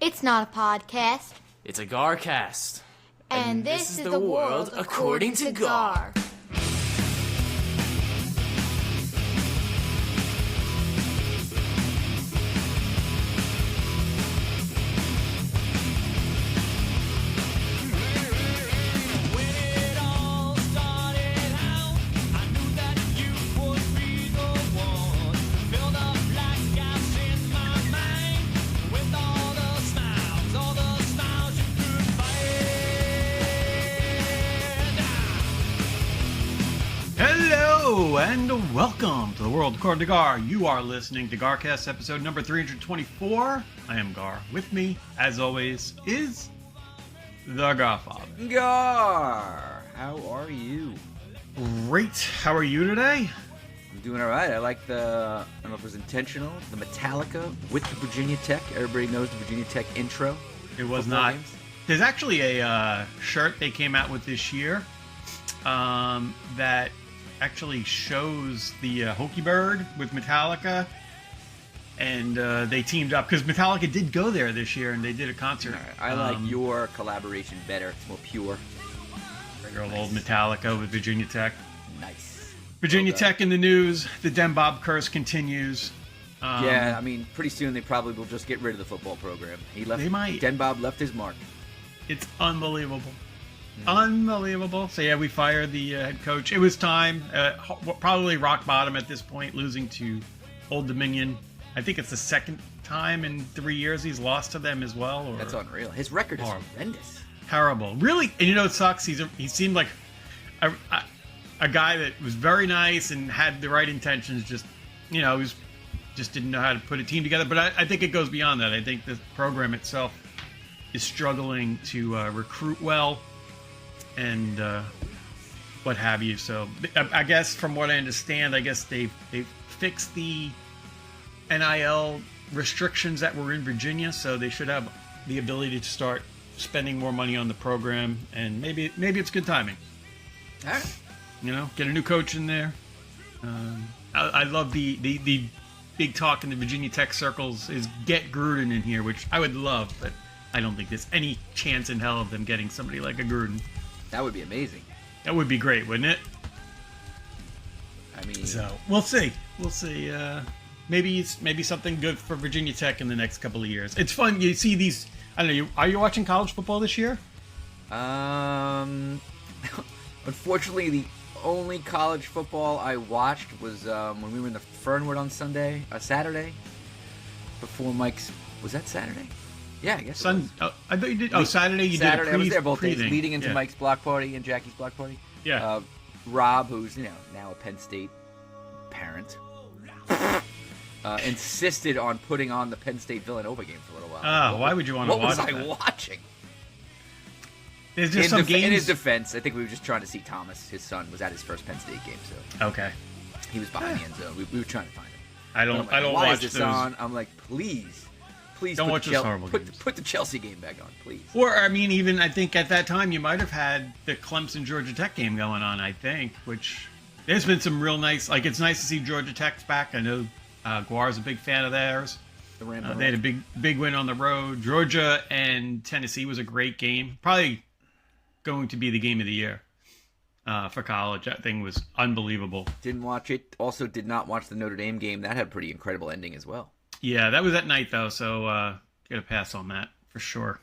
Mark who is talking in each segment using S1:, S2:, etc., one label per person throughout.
S1: It's not a podcast.
S2: It's a Garcast.
S1: And this is the world according to Gar.
S3: Hello and welcome to the world according to Gar. You are listening to Garcast episode number 324. I am Gar. With me, as always, is the Garfather.
S4: Gar, how are you?
S3: Great. How are you today?
S4: I'm doing all right. I like I don't know if it was intentional, the Metallica with the Virginia Tech. Everybody knows the Virginia Tech intro.
S3: It was not. Games. There's actually a shirt they came out with this year that actually shows the Hokey Bird with Metallica, and they teamed up because Metallica did go there this year and they did a concert.
S4: Right. I like your collaboration better. It's more pure.
S3: Regular old Metallica with Virginia Tech.
S4: Nice.
S3: Virginia Tech in the news. The Den Bob curse continues.
S4: Yeah, I mean, pretty soon they probably will just get rid of the football program.
S3: They might.
S4: Den Bob left his mark.
S3: It's unbelievable. Unbelievable. So yeah, we fired the head coach. It was time. Probably rock bottom at this point, losing to Old Dominion. I think it's the second time in 3 years he's lost to them as well.
S4: That's unreal. His record is horrendous.
S3: Terrible. Really, and you know it sucks. He seemed like a guy that was very nice and had the right intentions. Just he just didn't know how to put a team together. But I think it goes beyond that. I think the program itself is struggling to recruit well. And what have you. So I guess from what I understand, they've fixed the NIL restrictions that were in Virginia, so they should have the ability to start spending more money on the program, and maybe it's good timing.
S4: All right.
S3: Get a new coach in there. I love the big talk in the Virginia Tech circles is get Gruden in here, which I would love, but I don't think there's any chance in hell of them getting somebody like a Gruden.
S4: That would be amazing.
S3: That would be great, wouldn't it?
S4: I mean,
S3: so we'll see. We'll see. Maybe something good for Virginia Tech in the next couple of years. It's fun. You see these. I don't know. Are you watching college football this year?
S4: Unfortunately, the only college football I watched was when we were in the Fernwood on Saturday, before Mike's. Was that Saturday? Yeah, I guess.
S3: I thought you did. Saturday you
S4: Saturday,
S3: did.
S4: I was there both days, leading into Mike's block party and Jackie's block party.
S3: Yeah.
S4: Rob, who's now a Penn State parent, insisted on putting on the Penn State Villanova game for a little while.
S3: Why would you want to watch that?
S4: What was I watching?
S3: There's just some games.
S4: In his defense, I think we were just trying to see Thomas. His son was at his first Penn State game, so
S3: okay.
S4: He was behind the end zone. We were trying to find him.
S3: I don't
S4: why
S3: watch
S4: is this
S3: those.
S4: on? I'm like, please
S3: don't watch those horrible games.
S4: Put the Chelsea game back on, please.
S3: Or even I think at that time you might have had the Clemson Georgia Tech game going on. I think, which there's been some real nice. Like it's nice to see Georgia Tech's back. I know Guar's a big fan of theirs. They had a big win on the road. Georgia and Tennessee was a great game. Probably going to be the game of the year for college. That thing was unbelievable.
S4: Didn't watch it. Also did not watch the Notre Dame game. That had a pretty incredible ending as well.
S3: Yeah, that was at night though, so get a pass on that for sure.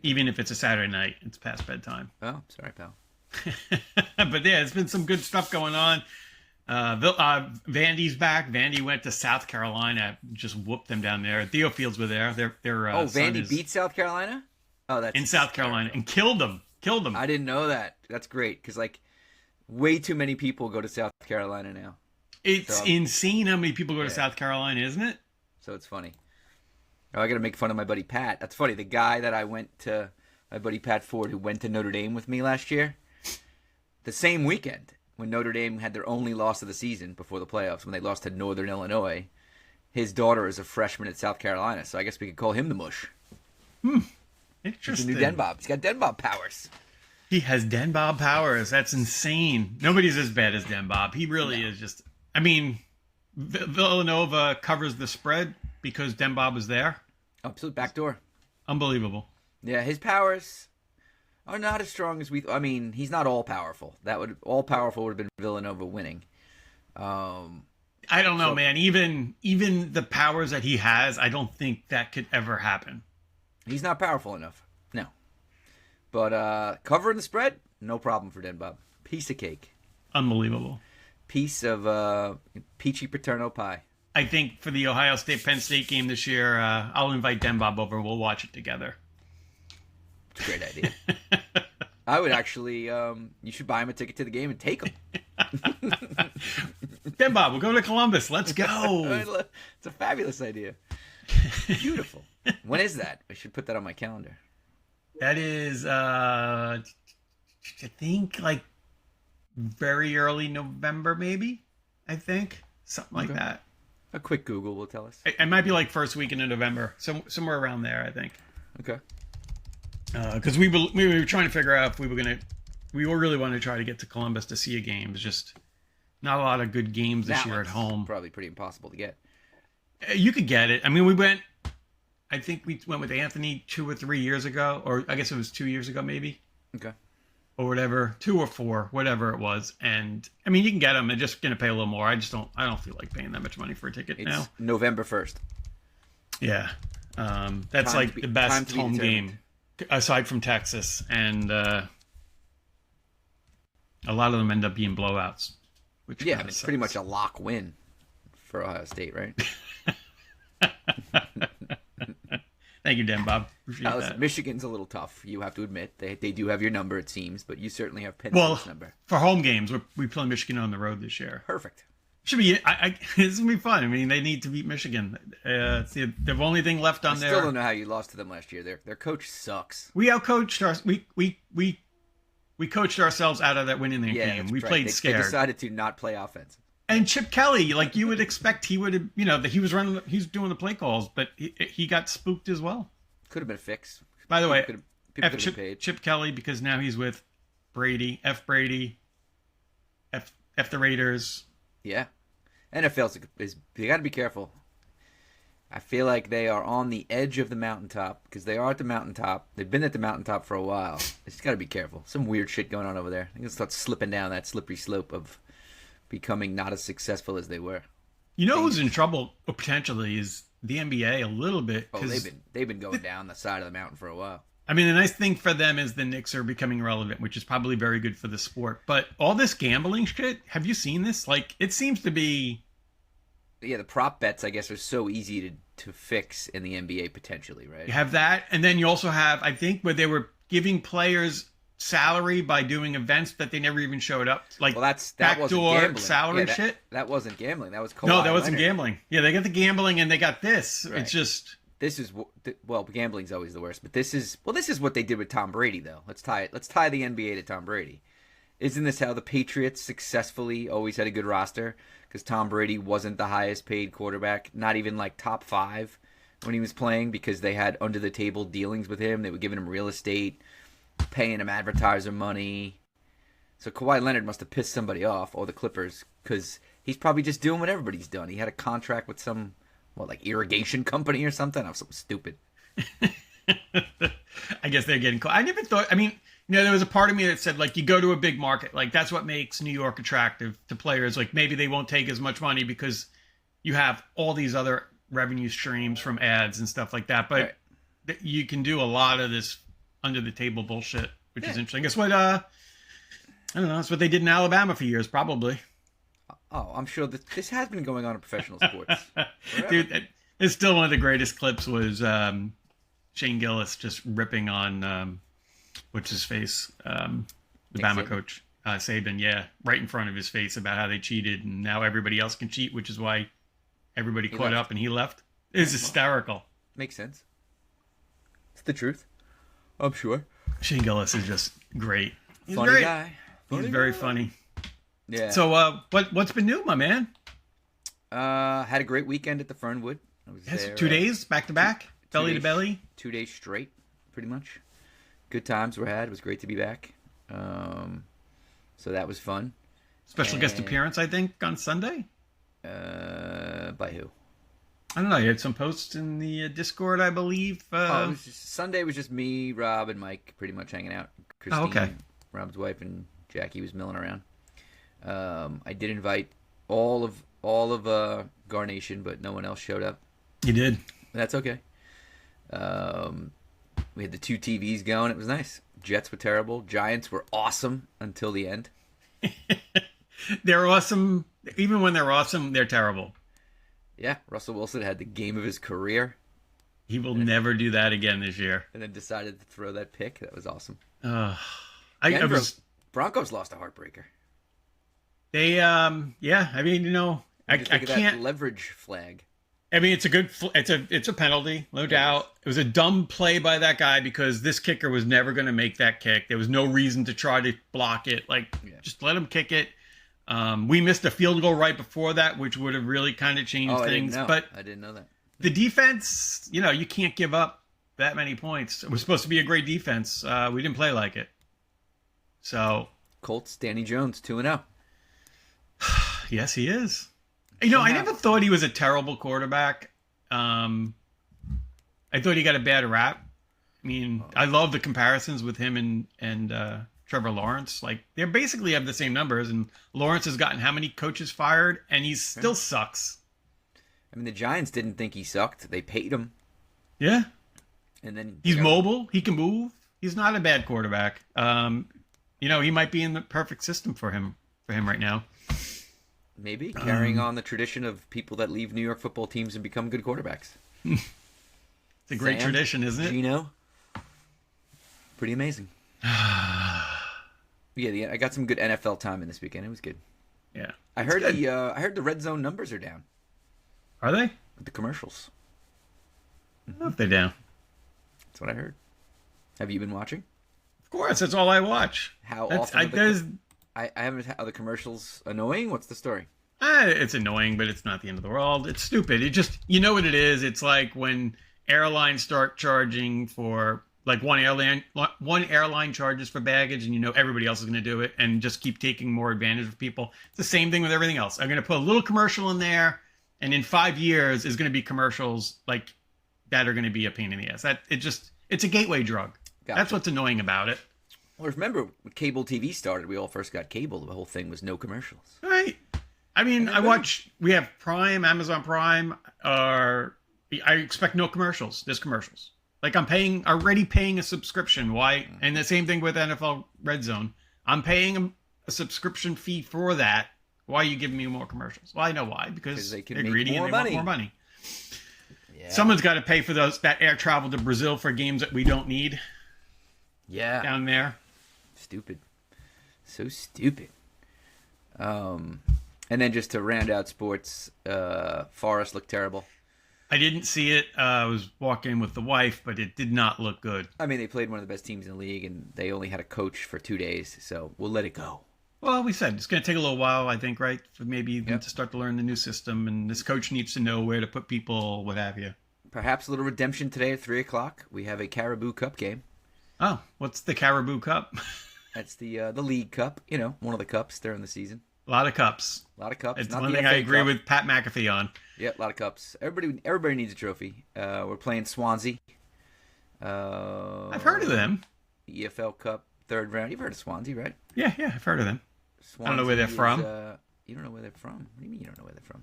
S3: Even if it's a Saturday night, it's past bedtime.
S4: Oh, sorry, pal.
S3: But yeah, it's been some good stuff going on. Vandy's back. Vandy went to South Carolina, just whooped them down there. Theo Fields were there. Their
S4: Vandy beat South Carolina? Oh, that's
S3: in South Carolina and killed them.
S4: I didn't know that. That's great because way too many people go to South Carolina now.
S3: It's insane how many people go to South Carolina, isn't it?
S4: So it's funny. Oh, I got to make fun of my buddy Pat. That's funny. The guy that I went to, my buddy Pat Ford, who went to Notre Dame with me last year, the same weekend when Notre Dame had their only loss of the season before the playoffs, when they lost to Northern Illinois, his daughter is a freshman at South Carolina. So I guess we could call him the Mush.
S3: Interesting.
S4: He's the new Den Bob. He's got Den Bob powers.
S3: He has Den Bob powers. That's insane. Nobody's as bad as Den Bob. He really is just... I mean, Villanova covers the spread because Den Bob is there.
S4: Absolute backdoor.
S3: Unbelievable.
S4: Yeah, his powers are not as strong as we. I mean, he's not all powerful. All powerful would have been Villanova winning.
S3: I don't know, man. Even the powers that he has, I don't think that could ever happen.
S4: He's not powerful enough. No. But covering the spread, no problem for Den Bob. Piece of cake.
S3: Unbelievable.
S4: Piece of peachy paterno pie.
S3: I think for the Ohio State-Penn State game this year, I'll invite Den Bob over. We'll watch it together.
S4: It's a great idea. I would actually, you should buy him a ticket to the game and take him.
S3: Den Bob, we'll go to Columbus. Let's go.
S4: It's a fabulous idea. Beautiful. When is that? I should put that on my calendar.
S3: That is, I think, like, very early November, maybe. I think. Something like that.
S4: A quick Google will tell us.
S3: It might be like first weekend in November. Somewhere around there, I think.
S4: Okay.
S3: Because we were trying to figure out if we really wanted to try to get to Columbus to see a game. It's just not a lot of good games this year at home.
S4: Probably pretty impossible to get.
S3: You could get it. I mean, I think we went with Anthony 2 or 3 years ago, or I guess it was 2 years ago, maybe.
S4: Okay.
S3: Or whatever, 2 or 4, whatever it was. And I mean, you can get them. They're just going to pay a little more. I don't feel like paying that much money for a ticket now.
S4: It's November 1st.
S3: Yeah. That's the best home game aside from Texas. And a lot of them end up being blowouts. Which
S4: it's pretty much a lock win for Ohio State, right?
S3: Thank you, Dan Bob. Appreciate that.
S4: Michigan's a little tough, you have to admit. They do have your number, it seems, but you certainly have Penn State's number.
S3: For home games, we play Michigan on the road this year.
S4: Perfect.
S3: Should be. It's gonna be fun. I mean, they need to beat Michigan. It's the only thing left on there.
S4: I still don't know how you lost to them last year. Their coach sucks.
S3: We outcoached we coached ourselves out of that winning the game. We played scared.
S4: They decided to not play offense.
S3: And Chip Kelly, like you would expect, he would have, that he was doing the play calls, but he got spooked as well.
S4: Could have been a fix.
S3: By the way,
S4: F
S3: Chip Kelly, because now he's with Brady, F Brady, F the Raiders.
S4: Yeah, NFL is you got to be careful. I feel like they are on the edge of the mountaintop because they are at the mountaintop. They've been at the mountaintop for a while. They just got to be careful. Some weird shit going on over there. They're gonna start slipping down that slippery slope of becoming not as successful as they were.
S3: You know who's in trouble potentially is the NBA a little bit.
S4: Oh, they've been going down the side of the mountain for a while.
S3: I mean, the nice thing for them is the Knicks are becoming relevant, which is probably very good for the sport. But all this gambling shit, have you seen this? Like, it seems to be...
S4: Yeah, the prop bets, I guess, are so easy to fix in the NBA potentially, right?
S3: You have that, and then you also have, I think, where they were giving players salary by doing events that they never even showed up. Like, that wasn't gambling. Salary shit.
S4: That wasn't gambling. That was Kawhi
S3: No, that wasn't
S4: Leonard.
S3: Gambling. Yeah, they got the gambling and they got this.
S4: Right.
S3: It's just...
S4: This is gambling's always the worst, but this is what they did with Tom Brady though. Let's tie the NBA to Tom Brady. Isn't this how the Patriots successfully always had a good roster? Because Tom Brady wasn't the highest paid quarterback, not even like top 5 when he was playing, because they had under the table dealings with him. They were giving him real estate, paying him advertiser money. So Kawhi Leonard must have pissed somebody off, or the Clippers, because he's probably just doing what everybody's done. He had a contract with some like irrigation company or something? Something stupid.
S3: I guess they're getting caught. I never thought, I mean, there was a part of me that said, like, you go to a big market. Like, that's what makes New York attractive to players. Like, maybe they won't take as much money because you have all these other revenue streams from ads and stuff like that. But you can do a lot of this under-the-table bullshit, which is interesting. Guess what? I don't know. That's what they did in Alabama for years, probably.
S4: Oh, I'm sure that this has been going on in professional sports.
S3: Dude, it's still one of the greatest clips was Shane Gillis just ripping on, what's his face? The Bama coach, Saban, right in front of his face about how they cheated and now everybody else can cheat, which is why everybody caught up and he left. It's hysterical.
S4: Makes sense. It's the truth. I'm sure.
S3: Shane Gillis is just great. He's
S4: funny
S3: great.
S4: Guy.
S3: He's very funny.
S4: Yeah.
S3: So, what's been new, my man?
S4: Had a great weekend at the Fernwood. I was there
S3: 2 days back to back, belly to belly.
S4: 2 days straight, pretty much. Good times were had. It was great to be back. So that was fun.
S3: Special guest appearance, I think, on Sunday.
S4: By who?
S3: I don't know. You had some posts in the Discord, I believe.
S4: Sunday was just me, Rob, and Mike pretty much hanging out. Christine,
S3: okay.
S4: Rob's wife, and Jackie was milling around. I did invite all of Garnation, but no one else showed up.
S3: You did.
S4: That's okay. We had the 2 TVs going. It was nice. Jets were terrible. Giants were awesome until the end.
S3: They're awesome. Even when they're awesome, they're terrible.
S4: Yeah, Russell Wilson had the game of his career.
S3: He will never do that again this year.
S4: And then decided to throw that pick. That was awesome. Broncos lost a heartbreaker.
S3: They, yeah. I mean, I can't.
S4: That leverage flag.
S3: I mean, it's a penalty, no doubt. It was a dumb play by that guy because this kicker was never going to make that kick. There was no reason to try to block it. Just let him kick it. We missed a field goal right before that, which would have really kind of changed things. But
S4: I didn't know that.
S3: The defense, you can't give up that many points. It was supposed to be a great defense. We didn't play like it. So
S4: Colts, Danny Jones, 2-0.
S3: Yes, he is. I never thought he was a terrible quarterback. I thought he got a bad rap. I mean, I love the comparisons with him and Trevor Lawrence. They basically have the same numbers, and Lawrence has gotten how many coaches fired, and he still sucks. I
S4: mean, the Giants didn't think he sucked. They paid him.
S3: Yeah.
S4: And then
S3: he's mobile. He can move. He's not a bad quarterback. He might be in the perfect system for him right now.
S4: Maybe carrying on the tradition of people that leave New York football teams and become good quarterbacks.
S3: It's a great tradition, isn't it?
S4: Gino. Pretty amazing. Yeah, I got some good NFL time in this weekend. It was good.
S3: Yeah.
S4: I heard the red zone numbers are down.
S3: Are they?
S4: With the commercials.
S3: I don't know if they're down.
S4: That's what I heard. Have you been watching?
S3: Of course, that's all I watch.
S4: How often? I haven't. Are the commercials annoying? What's the story?
S3: It's annoying, but it's not the end of the world. It's stupid. It just, what it is. It's like when airlines start charging for one airline charges for baggage, and everybody else is going to do it, and just keep taking more advantage of people. It's the same thing with everything else. I'm going to put a little commercial in there, and in 5 years is going to be commercials that are going to be a pain in the ass. It's a gateway drug. Gotcha. That's what's annoying about it.
S4: Well, remember when cable TV started, we all first got cable. The whole thing was no commercials.
S3: Right. I mean, we have Prime, Amazon Prime. I expect no commercials. There's commercials. I'm already paying a subscription. Why? And the same thing with NFL Red Zone. I'm paying a subscription fee for that. Why are you giving me more commercials? Well, I know why. Because
S4: they're
S3: greedy and they want more money.
S4: Yeah.
S3: Someone's got to pay for that air travel to Brazil for games that we don't need.
S4: Yeah.
S3: Down there.
S4: Stupid. So stupid. And then just to round out sports, Forest looked terrible.
S3: I didn't see it. I was walking with the wife, but it did not look good.
S4: I mean, they played one of the best teams in the league, and they only had a coach for 2 days, so we'll let it go.
S3: Well, we said it's going to take a little while, I think, right? For maybe them to start to learn the new system, and this coach needs to know where to put people, what have you.
S4: Perhaps a little redemption today at 3 o'clock. We have a Caribou Cup game.
S3: Oh, what's the Caribou Cup?
S4: That's the League Cup, one of the cups during the season.
S3: A lot of cups.
S4: It's
S3: one thing I agree with Pat McAfee on.
S4: Yeah, a lot of cups. Everybody needs a trophy. We're playing Swansea.
S3: I've heard of them.
S4: EFL Cup, 3rd round. You've heard of Swansea, right?
S3: Yeah, I've heard of them.
S4: Swansea,
S3: I don't know where they're from.
S4: You don't know where they're from? What do you mean you don't know where they're from?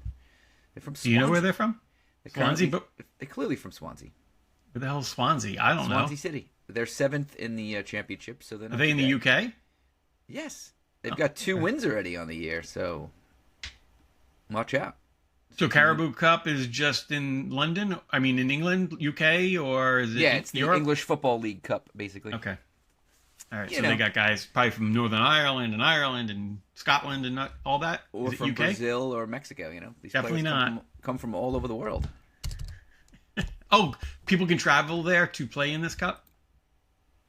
S4: They're from Swansea.
S3: Do you know where they're from? Swansea?
S4: They're clearly from Swansea.
S3: Where the hell is Swansea? I don't know.
S4: Swansea City. They're 7th in the championship. So
S3: are they in the UK?
S4: Yes. They've got 2 wins already on the year, so watch out.
S3: So Caribou Cup is just in London? I mean, in England, UK, or is it
S4: it's
S3: Europe?
S4: The English Football League Cup, basically.
S3: Okay. All right, they got guys probably from Northern Ireland and Scotland and all that?
S4: Or from
S3: UK?
S4: Brazil or Mexico, These
S3: Definitely not.
S4: Come from all over the world.
S3: Oh, people can travel there to play in this cup?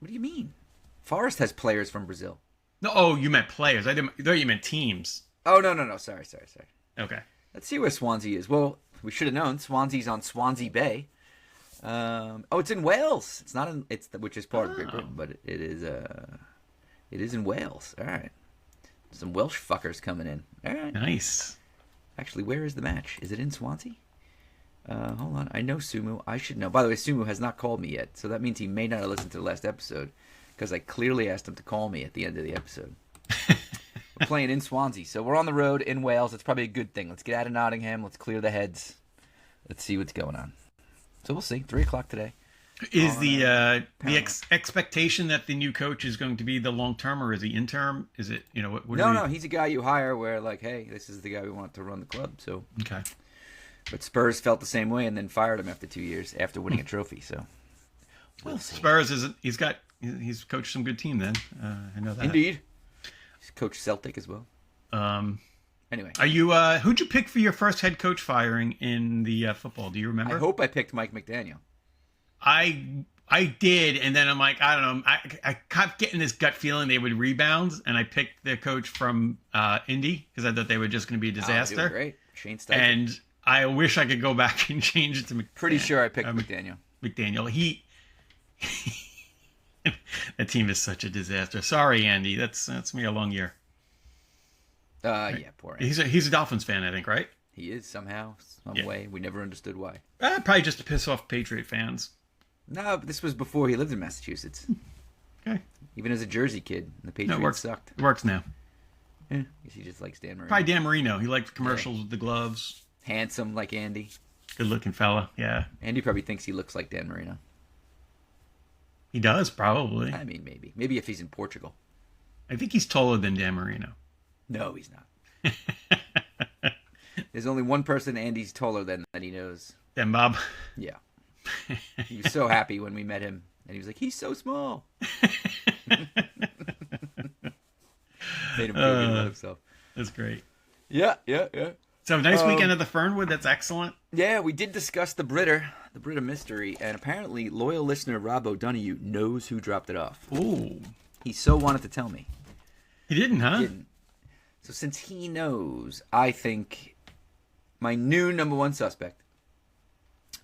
S4: What do you mean? Forest has players from Brazil.
S3: No, you meant players. I thought you meant teams.
S4: Oh, no. Sorry.
S3: Okay.
S4: Let's see where Swansea is. Well, we should have known. Swansea's on Swansea Bay. It's in Wales. It's not in. Which is part of Great Britain, but it is. It is in Wales. All right. Some Welsh fuckers coming in. All right.
S3: Nice.
S4: Actually, where is the match? Is it in Swansea? Hold on. I know Sumu. I should know. By the way, Sumu has not called me yet, so that means he may not have listened to the last episode because I clearly asked him to call me at the end of the episode. We're playing in Swansea, so we're on the road in Wales. It's probably a good thing. Let's get out of Nottingham. Let's clear the heads. Let's see what's going on. So we'll see. 3 o'clock today.
S3: Is the expectation that the new coach is going to be the long term, or is he interim? Is it what?
S4: No, he's a guy you hire where like, hey, this is the guy we want to run the club. So
S3: okay.
S4: But Spurs felt the same way and then fired him after 2 years after winning a trophy. So
S3: we'll see. Spurs he's coached some good team then. I know that.
S4: Indeed. He's coached Celtic as well. Anyway,
S3: are you who'd you pick for your first head coach firing in the football? Do you remember?
S4: I hope I picked Mike McDaniel.
S3: I did, and then I'm like, I don't know. I kept getting this gut feeling they would rebound, and I picked their coach from Indy because I thought they were just going to be a disaster.
S4: Great, Shane Steichen.
S3: And I wish I could go back and change it to McDaniel.
S4: Pretty sure I picked McDaniel.
S3: McDaniel. That team is such a disaster. Sorry, Andy. That's me a long year.
S4: Yeah, poor Andy.
S3: He's a Dolphins fan, I think, right?
S4: He is somehow, some way. We never understood why.
S3: Probably just to piss off Patriot fans.
S4: No, but this was before he lived in Massachusetts.
S3: Okay.
S4: Even as a Jersey kid, the Patriots sucked.
S3: It works now.
S4: Yeah, guess he just likes Dan Marino.
S3: Probably Dan Marino. He liked the commercials with the gloves.
S4: Handsome like Andy.
S3: Good-looking fella, yeah.
S4: Andy probably thinks he looks like Dan Marino.
S3: He does, probably.
S4: I mean, maybe. Maybe if he's in Portugal.
S3: I think he's taller than Dan Marino.
S4: No, he's not. There's only one person Andy's taller than that he knows.
S3: Dan Bob?
S4: Yeah. He was so happy when we met him. And he was like, he's so small. Made him feel good about himself.
S3: That's great.
S4: Yeah.
S3: So nice weekend at the Fernwood. That's excellent.
S4: Yeah, we did discuss the Brita mystery, and apparently loyal listener Rob O'Donoghue knows who dropped it off.
S3: Ooh.
S4: He so wanted to tell me.
S3: He didn't, huh?
S4: He didn't. So since he knows, I think my new number one suspect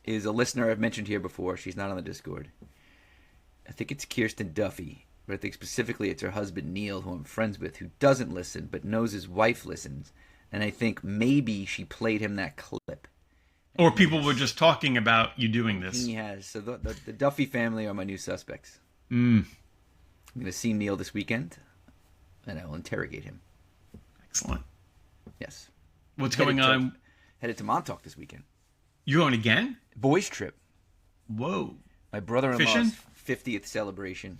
S4: is a listener I've mentioned here before. She's not on the Discord. I think it's Kirsten Duffy, but I think specifically it's her husband Neil, who I'm friends with, who doesn't listen but knows his wife listens. And I think maybe she played him that clip.
S3: Or people were just talking about you doing this.
S4: He has. So the Duffy family are my new suspects.
S3: I'm
S4: going to see Neil this weekend, and I will interrogate him.
S3: Excellent.
S4: Yes.
S3: What's going on?
S4: Headed to Montauk this weekend.
S3: You going again?
S4: Boys trip.
S3: Whoa.
S4: My brother-in-law's
S3: Fishing?
S4: 50th celebration.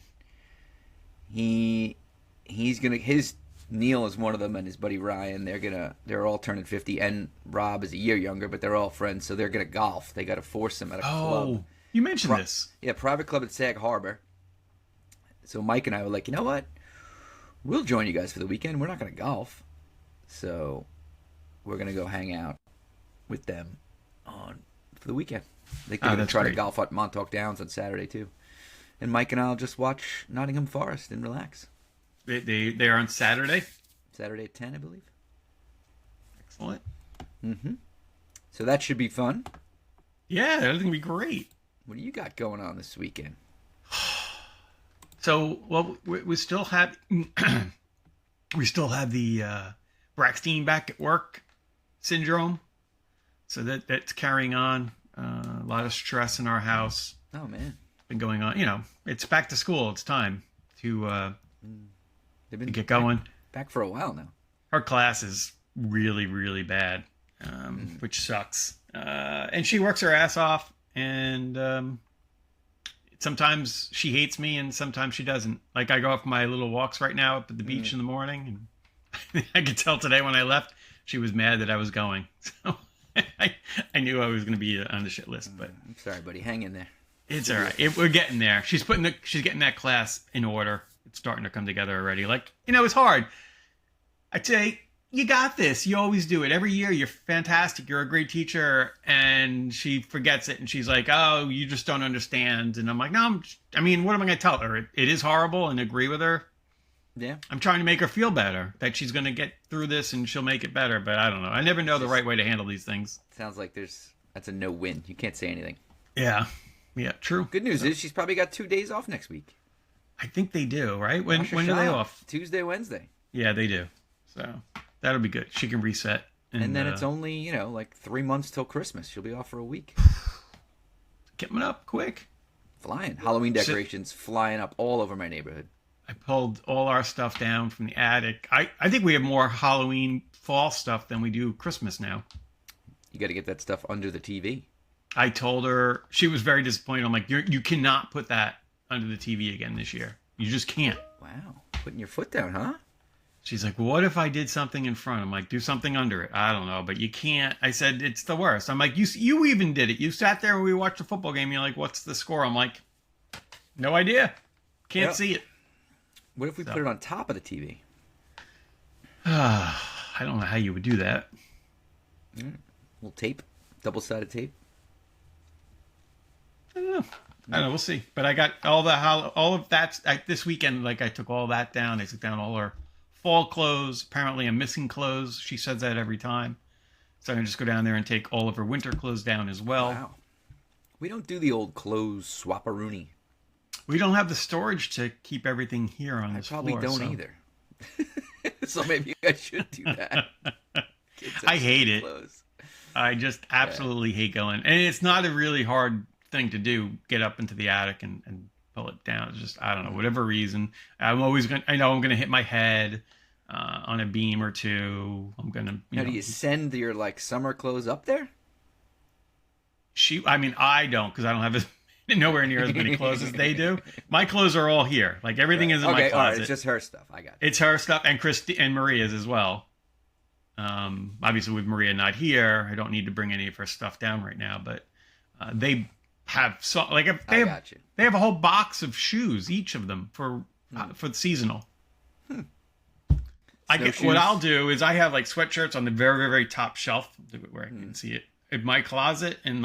S4: He's gonna Neil is one of them, and his buddy Ryan. They're all turning 50, and Rob is a year younger, but they're all friends, so they're gonna golf. They got to force him at a club.
S3: Oh, you mentioned this.
S4: Yeah, private club at Sag Harbor. So Mike and I were like, you know what? We'll join you guys for the weekend. We're not gonna golf, so we're gonna go hang out with them for the weekend. They're gonna try to golf at Montauk Downs on Saturday too, and Mike and I'll just watch Nottingham Forest and relax.
S3: They are on Saturday?
S4: Saturday at 10, I believe.
S3: Excellent.
S4: Mm-hmm. So that should be fun.
S3: Yeah, that will be great.
S4: What do you got going on this weekend?
S3: So, well, we still have the Braxton back at work syndrome. So that's carrying on. A lot of stress in our house.
S4: Oh man,
S3: been going on. It's back to school. It's time to get going.
S4: Back for a while now.
S3: Her class is really, really bad, which sucks. And she works her ass off, and sometimes she hates me, and sometimes she doesn't. Like, I go off my little walks right now up at the beach in the morning, and I could tell today when I left, she was mad that I was going. So I knew I was going to be on the shit list. But
S4: I'm sorry, buddy. Hang in there.
S3: It's all right. We're getting there. She's getting that class in order. It's starting to come together already. Like, it's hard. I'd say, you got this. You always do it. Every year, you're fantastic. You're a great teacher. And she forgets it. And she's like, oh, you just don't understand. And I'm like, no, what am I going to tell her? It is horrible, and agree with her.
S4: Yeah.
S3: I'm trying to make her feel better, that she's going to get through this and she'll make it better. But I don't know. I never know the right way to handle these things.
S4: Sounds like that's a no-win. You can't say anything.
S3: Yeah. Yeah, true.
S4: Good news is she's probably got 2 days off next week.
S3: I think they do, right? When are they off?
S4: Tuesday, Wednesday.
S3: Yeah, they do. So that'll be good. She can reset.
S4: And then it's only, like 3 months till Christmas. She'll be off for a week.
S3: Coming up quick.
S4: Flying. Halloween decorations flying up all over my neighborhood.
S3: I pulled all our stuff down from the attic. I think we have more Halloween fall stuff than we do Christmas now.
S4: You got to get that stuff under the TV.
S3: I told her, she was very disappointed. I'm like, you cannot put that under the TV again this year. You just can't.
S4: Wow. Putting your foot down, huh?
S3: She's like, well, what if I did something in front? I'm like, do something under it. I don't know, but you can't. I said, it's the worst. I'm like, you even did it. You sat there and we watched a football game. You're like, what's the score? I'm like, no idea. Can't see it.
S4: What if we put it on top of the TV?
S3: I don't know how you would do that.
S4: Little tape, double-sided tape.
S3: I don't know. We'll see. But I got all of that this weekend. Like I took all that down. I took down all her fall clothes. Apparently, I'm missing clothes. She says that every time. So I'm gonna just go down there and take all of her winter clothes down as well.
S4: Wow. We don't do the old clothes swap-a-rooney.
S3: We don't have the storage to keep everything here on this floor.
S4: I probably don't either. So maybe I should do that.
S3: I hate it. Clothes. I just absolutely hate going. And it's not a really hard thing to do, get up into the attic and pull it down. It's just, I don't know, whatever reason. I know I'm going to hit my head on a beam or two. I'm going to,
S4: do you send your summer clothes up there?
S3: I don't, because I don't have nowhere near as many clothes as they do. My clothes are all here. Like everything is in my closet.
S4: All right, it's just her stuff. I got it.
S3: It's her stuff and Christy and Maria's as well. Obviously with Maria not here, I don't need to bring any of her stuff down right now, but they have they have a whole box of shoes, each of them for the seasonal. What I'll do is I have sweatshirts on the very, very, very top shelf where I can see it in my closet, and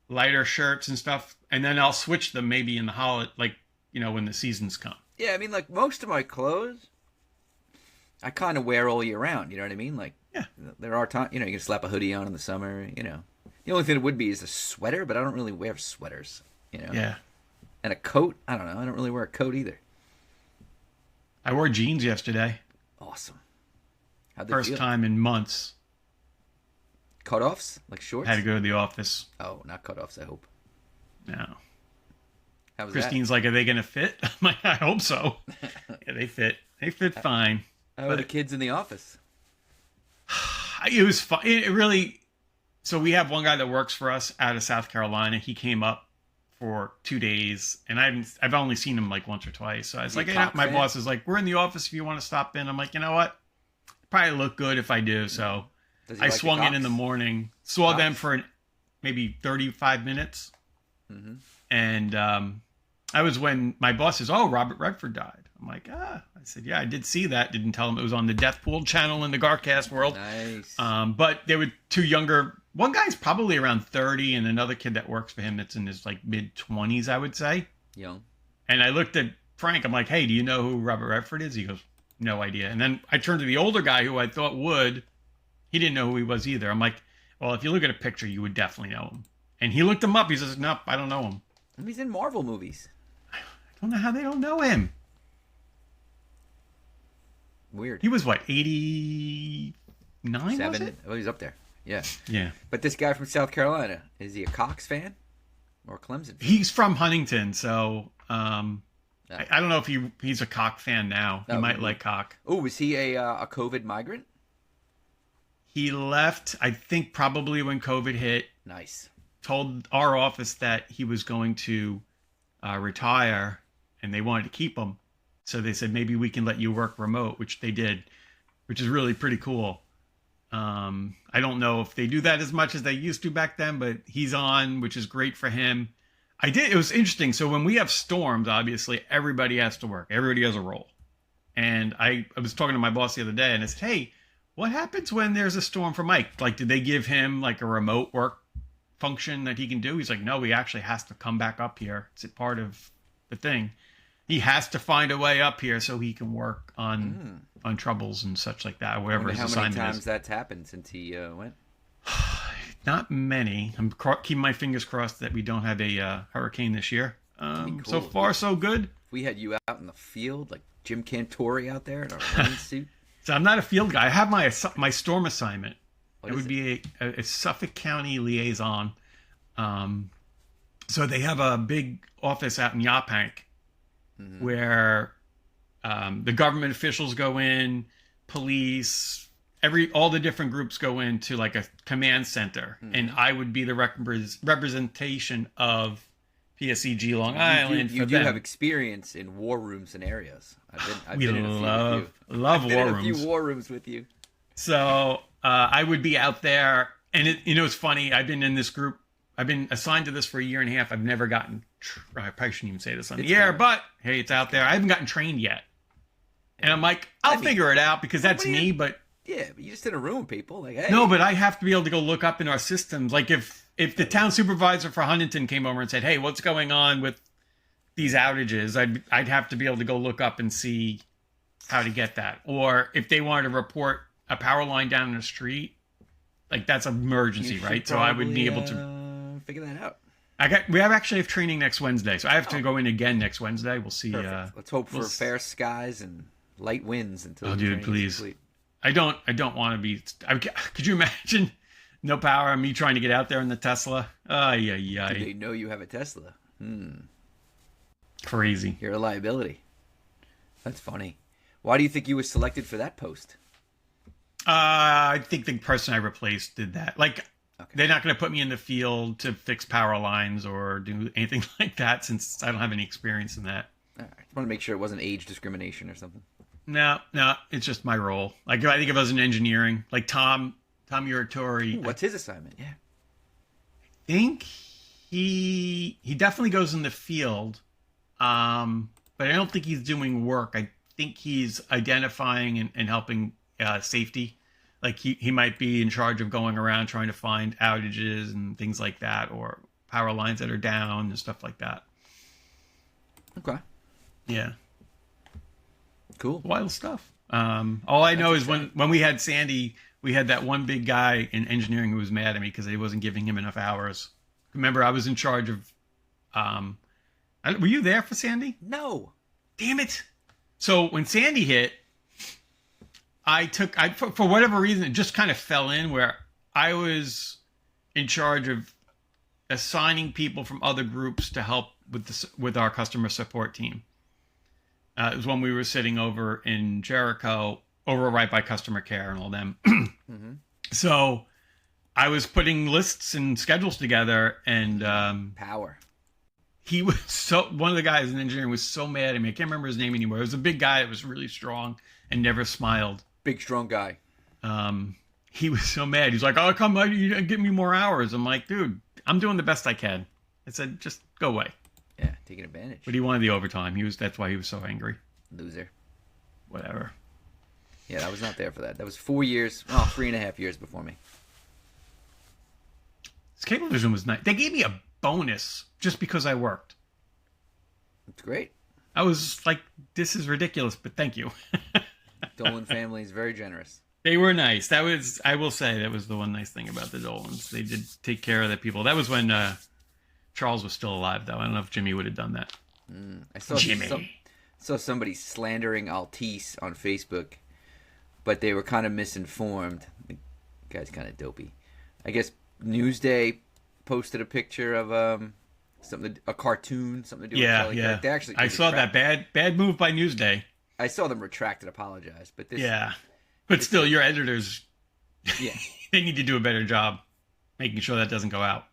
S3: lighter shirts and stuff, and then I'll switch them maybe in the holiday, when the seasons come.
S4: Yeah, I mean, most of my clothes, I kind of wear all year round. You know what I mean? There are times, you can slap a hoodie on in the summer. The only thing it would be is a sweater, but I don't really wear sweaters.
S3: Yeah.
S4: And a coat, I don't know. I don't really wear a coat either.
S3: I wore jeans yesterday.
S4: Awesome. How'd they
S3: First
S4: feel?
S3: time in months.
S4: Cutoffs, like shorts?
S3: Had to go to the office.
S4: Oh, not cutoffs, I hope.
S3: No.
S4: How was
S3: Christine's like, are they going to fit? I'm like, I hope so. Yeah, they fit. They fit fine.
S4: How are the kids in the office?
S3: It was fun. It really... So we have one guy that works for us out of South Carolina. He came up for 2 days, and I've only seen him once or twice. So I was like, my boss is like, we're in the office if you want to stop in. I'm like, you know what? Probably look good if I do. So I swung in the morning, saw them for maybe 35 minutes. Mm-hmm. And I was when my boss says, oh, Robert Redford died. I'm like, I said, yeah, I did see that. Didn't tell him it was on the Death Pool channel in the Garcast world.
S4: Nice.
S3: But there were two younger. One guy's probably around 30, and another kid that works for him that's in his mid-20s, I would say.
S4: Young. And
S3: I looked at Frank. I'm like, hey, do you know who Robert Redford is? He goes, no idea. And then I turned to the older guy who I thought would. He didn't know who he was either. I'm like, well, if you look at a picture, you would definitely know him. And he looked him up. He says, nope, I don't know him.
S4: He's in Marvel movies.
S3: I don't know how they don't know him.
S4: Weird.
S3: He was, 89,
S4: 7?
S3: was it?
S4: Oh, he's up there. Yeah.
S3: Yeah.
S4: But this guy from South Carolina, is he a Cox fan or a Clemson fan?
S3: He's from Huntington, so I don't know if he's a Cock fan now. He might like Cock.
S4: Oh, was he a COVID migrant?
S3: He left, I think, probably when COVID hit.
S4: Nice.
S3: Told our office that he was going to retire, and they wanted to keep him. So they said, maybe we can let you work remote, which they did, which is really pretty cool. I don't know if they do that as much as they used to back then, but he's on, which is great for him. It was interesting. So when we have storms, obviously, everybody has to work. Everybody has a role. And I was talking to my boss the other day, and I said, hey, what happens when there's a storm for Mike? Did they give him a remote work function that he can do? He's like, no, he actually has to come back up here. It's a part of the thing. He has to find a way up here so he can work on troubles and such like that, wherever his assignment is.
S4: How many times that's happened since he went?
S3: Not many. I'm keeping my fingers crossed that we don't have a hurricane this year. Cool. So far, so good.
S4: If we had you out in the field, like Jim Cantori out there in a rain suit.
S3: So I'm not a field guy. I have my storm assignment. It would be a Suffolk County liaison. So they have a big office out in Yaphank where the government officials go in, police, all the different groups go into like a command center, and I would be the representation of PSEG Long Island.
S4: You do have experience in war room scenarios. I've been in a few with you.
S3: Love war rooms.
S4: I've been in a few war rooms with you.
S3: So I would be out there, and it's funny. I've been in this group. I've been assigned to this for a year and a half. I've never gotten. I probably shouldn't even say this on the air, but hey, it's out there. I haven't gotten trained yet, and I'm like, I'll figure it out because that's me. But
S4: yeah, but you just in a room with people. Like, hey.
S3: No, but I have to be able to go look up in our systems. Like if the town supervisor for Huntington came over and said, "Hey, what's going on with these outages?" I'd have to be able to go look up and see how to get that. Or if they wanted to report a power line down the street, like that's an emergency, right? So I would be able to
S4: figure that out.
S3: We actually have training next Wednesday, so I have to go in again next Wednesday. We'll see.
S4: Let's hope for fair skies and light winds until.
S3: Oh, dude, please. I don't want to be. Could you imagine no power and me trying to get out there in the Tesla?
S4: Do they know you have a Tesla?
S3: Crazy.
S4: You're a liability. That's funny. Why do you think you were selected for that post?
S3: I think the person I replaced did that. Like, they're not going to put me in the field to fix power lines or do anything like that since I don't have any experience in that.
S4: I just want to make sure it wasn't age discrimination or something.
S3: No, it's just my role. Like, I think if I was in engineering, like Tom Uratori.
S4: What's his assignment? Yeah.
S3: I think he definitely goes in the field, but I don't think he's doing work. I think he's identifying and helping safety. Like he might be in charge of going around trying to find outages and things like that, or power lines that are down and stuff like that.
S4: Okay.
S3: Yeah.
S4: Cool.
S3: Wild stuff. All I know is when we had Sandy, we had that one big guy in engineering who was mad at me because I wasn't giving him enough hours. Remember, I was in charge of. Were you there for Sandy?
S4: No.
S3: Damn it. So when Sandy hit, for whatever reason, it just kind of fell in where I was in charge of assigning people from other groups to help with our customer support team. It was when we were sitting over in Jericho, over right by customer care and all them. So I was putting lists and schedules together, and
S4: power.
S3: He was one of the guys in engineering was so mad at me. I can't remember his name anymore. It was a big guy that was really strong and never smiled.
S4: Big, strong guy.
S3: He was so mad. He's like, "Oh, come on, you give me more hours." I'm like, "Dude, I'm doing the best I can." I said, "Just go away."
S4: Yeah, taking advantage.
S3: But he wanted the overtime. That's why he was so angry.
S4: Loser.
S3: Whatever.
S4: Yeah, I was not there for that. That was 4 years, 3.5 years before me.
S3: This Cablevision was nice. They gave me a bonus just because I worked.
S4: That's great.
S3: I was like, this is ridiculous, but thank you.
S4: Dolan family is very generous.
S3: They were nice. I will say, that was the one nice thing about the Dolans. They did take care of the people. That was when Charles was still alive, though. I don't know if Jimmy would have done that.
S4: I saw somebody slandering Altice on Facebook, but they were kind of misinformed. The guy's kind of dopey. I guess Newsday posted a picture of a cartoon, something to do with Kelly.
S3: Yeah.
S4: They actually
S3: I saw that bad move by Newsday.
S4: I saw them retract and apologize, but this.
S3: Yeah, but still, your editors.
S4: Yeah,
S3: they need to do a better job making sure that doesn't go out.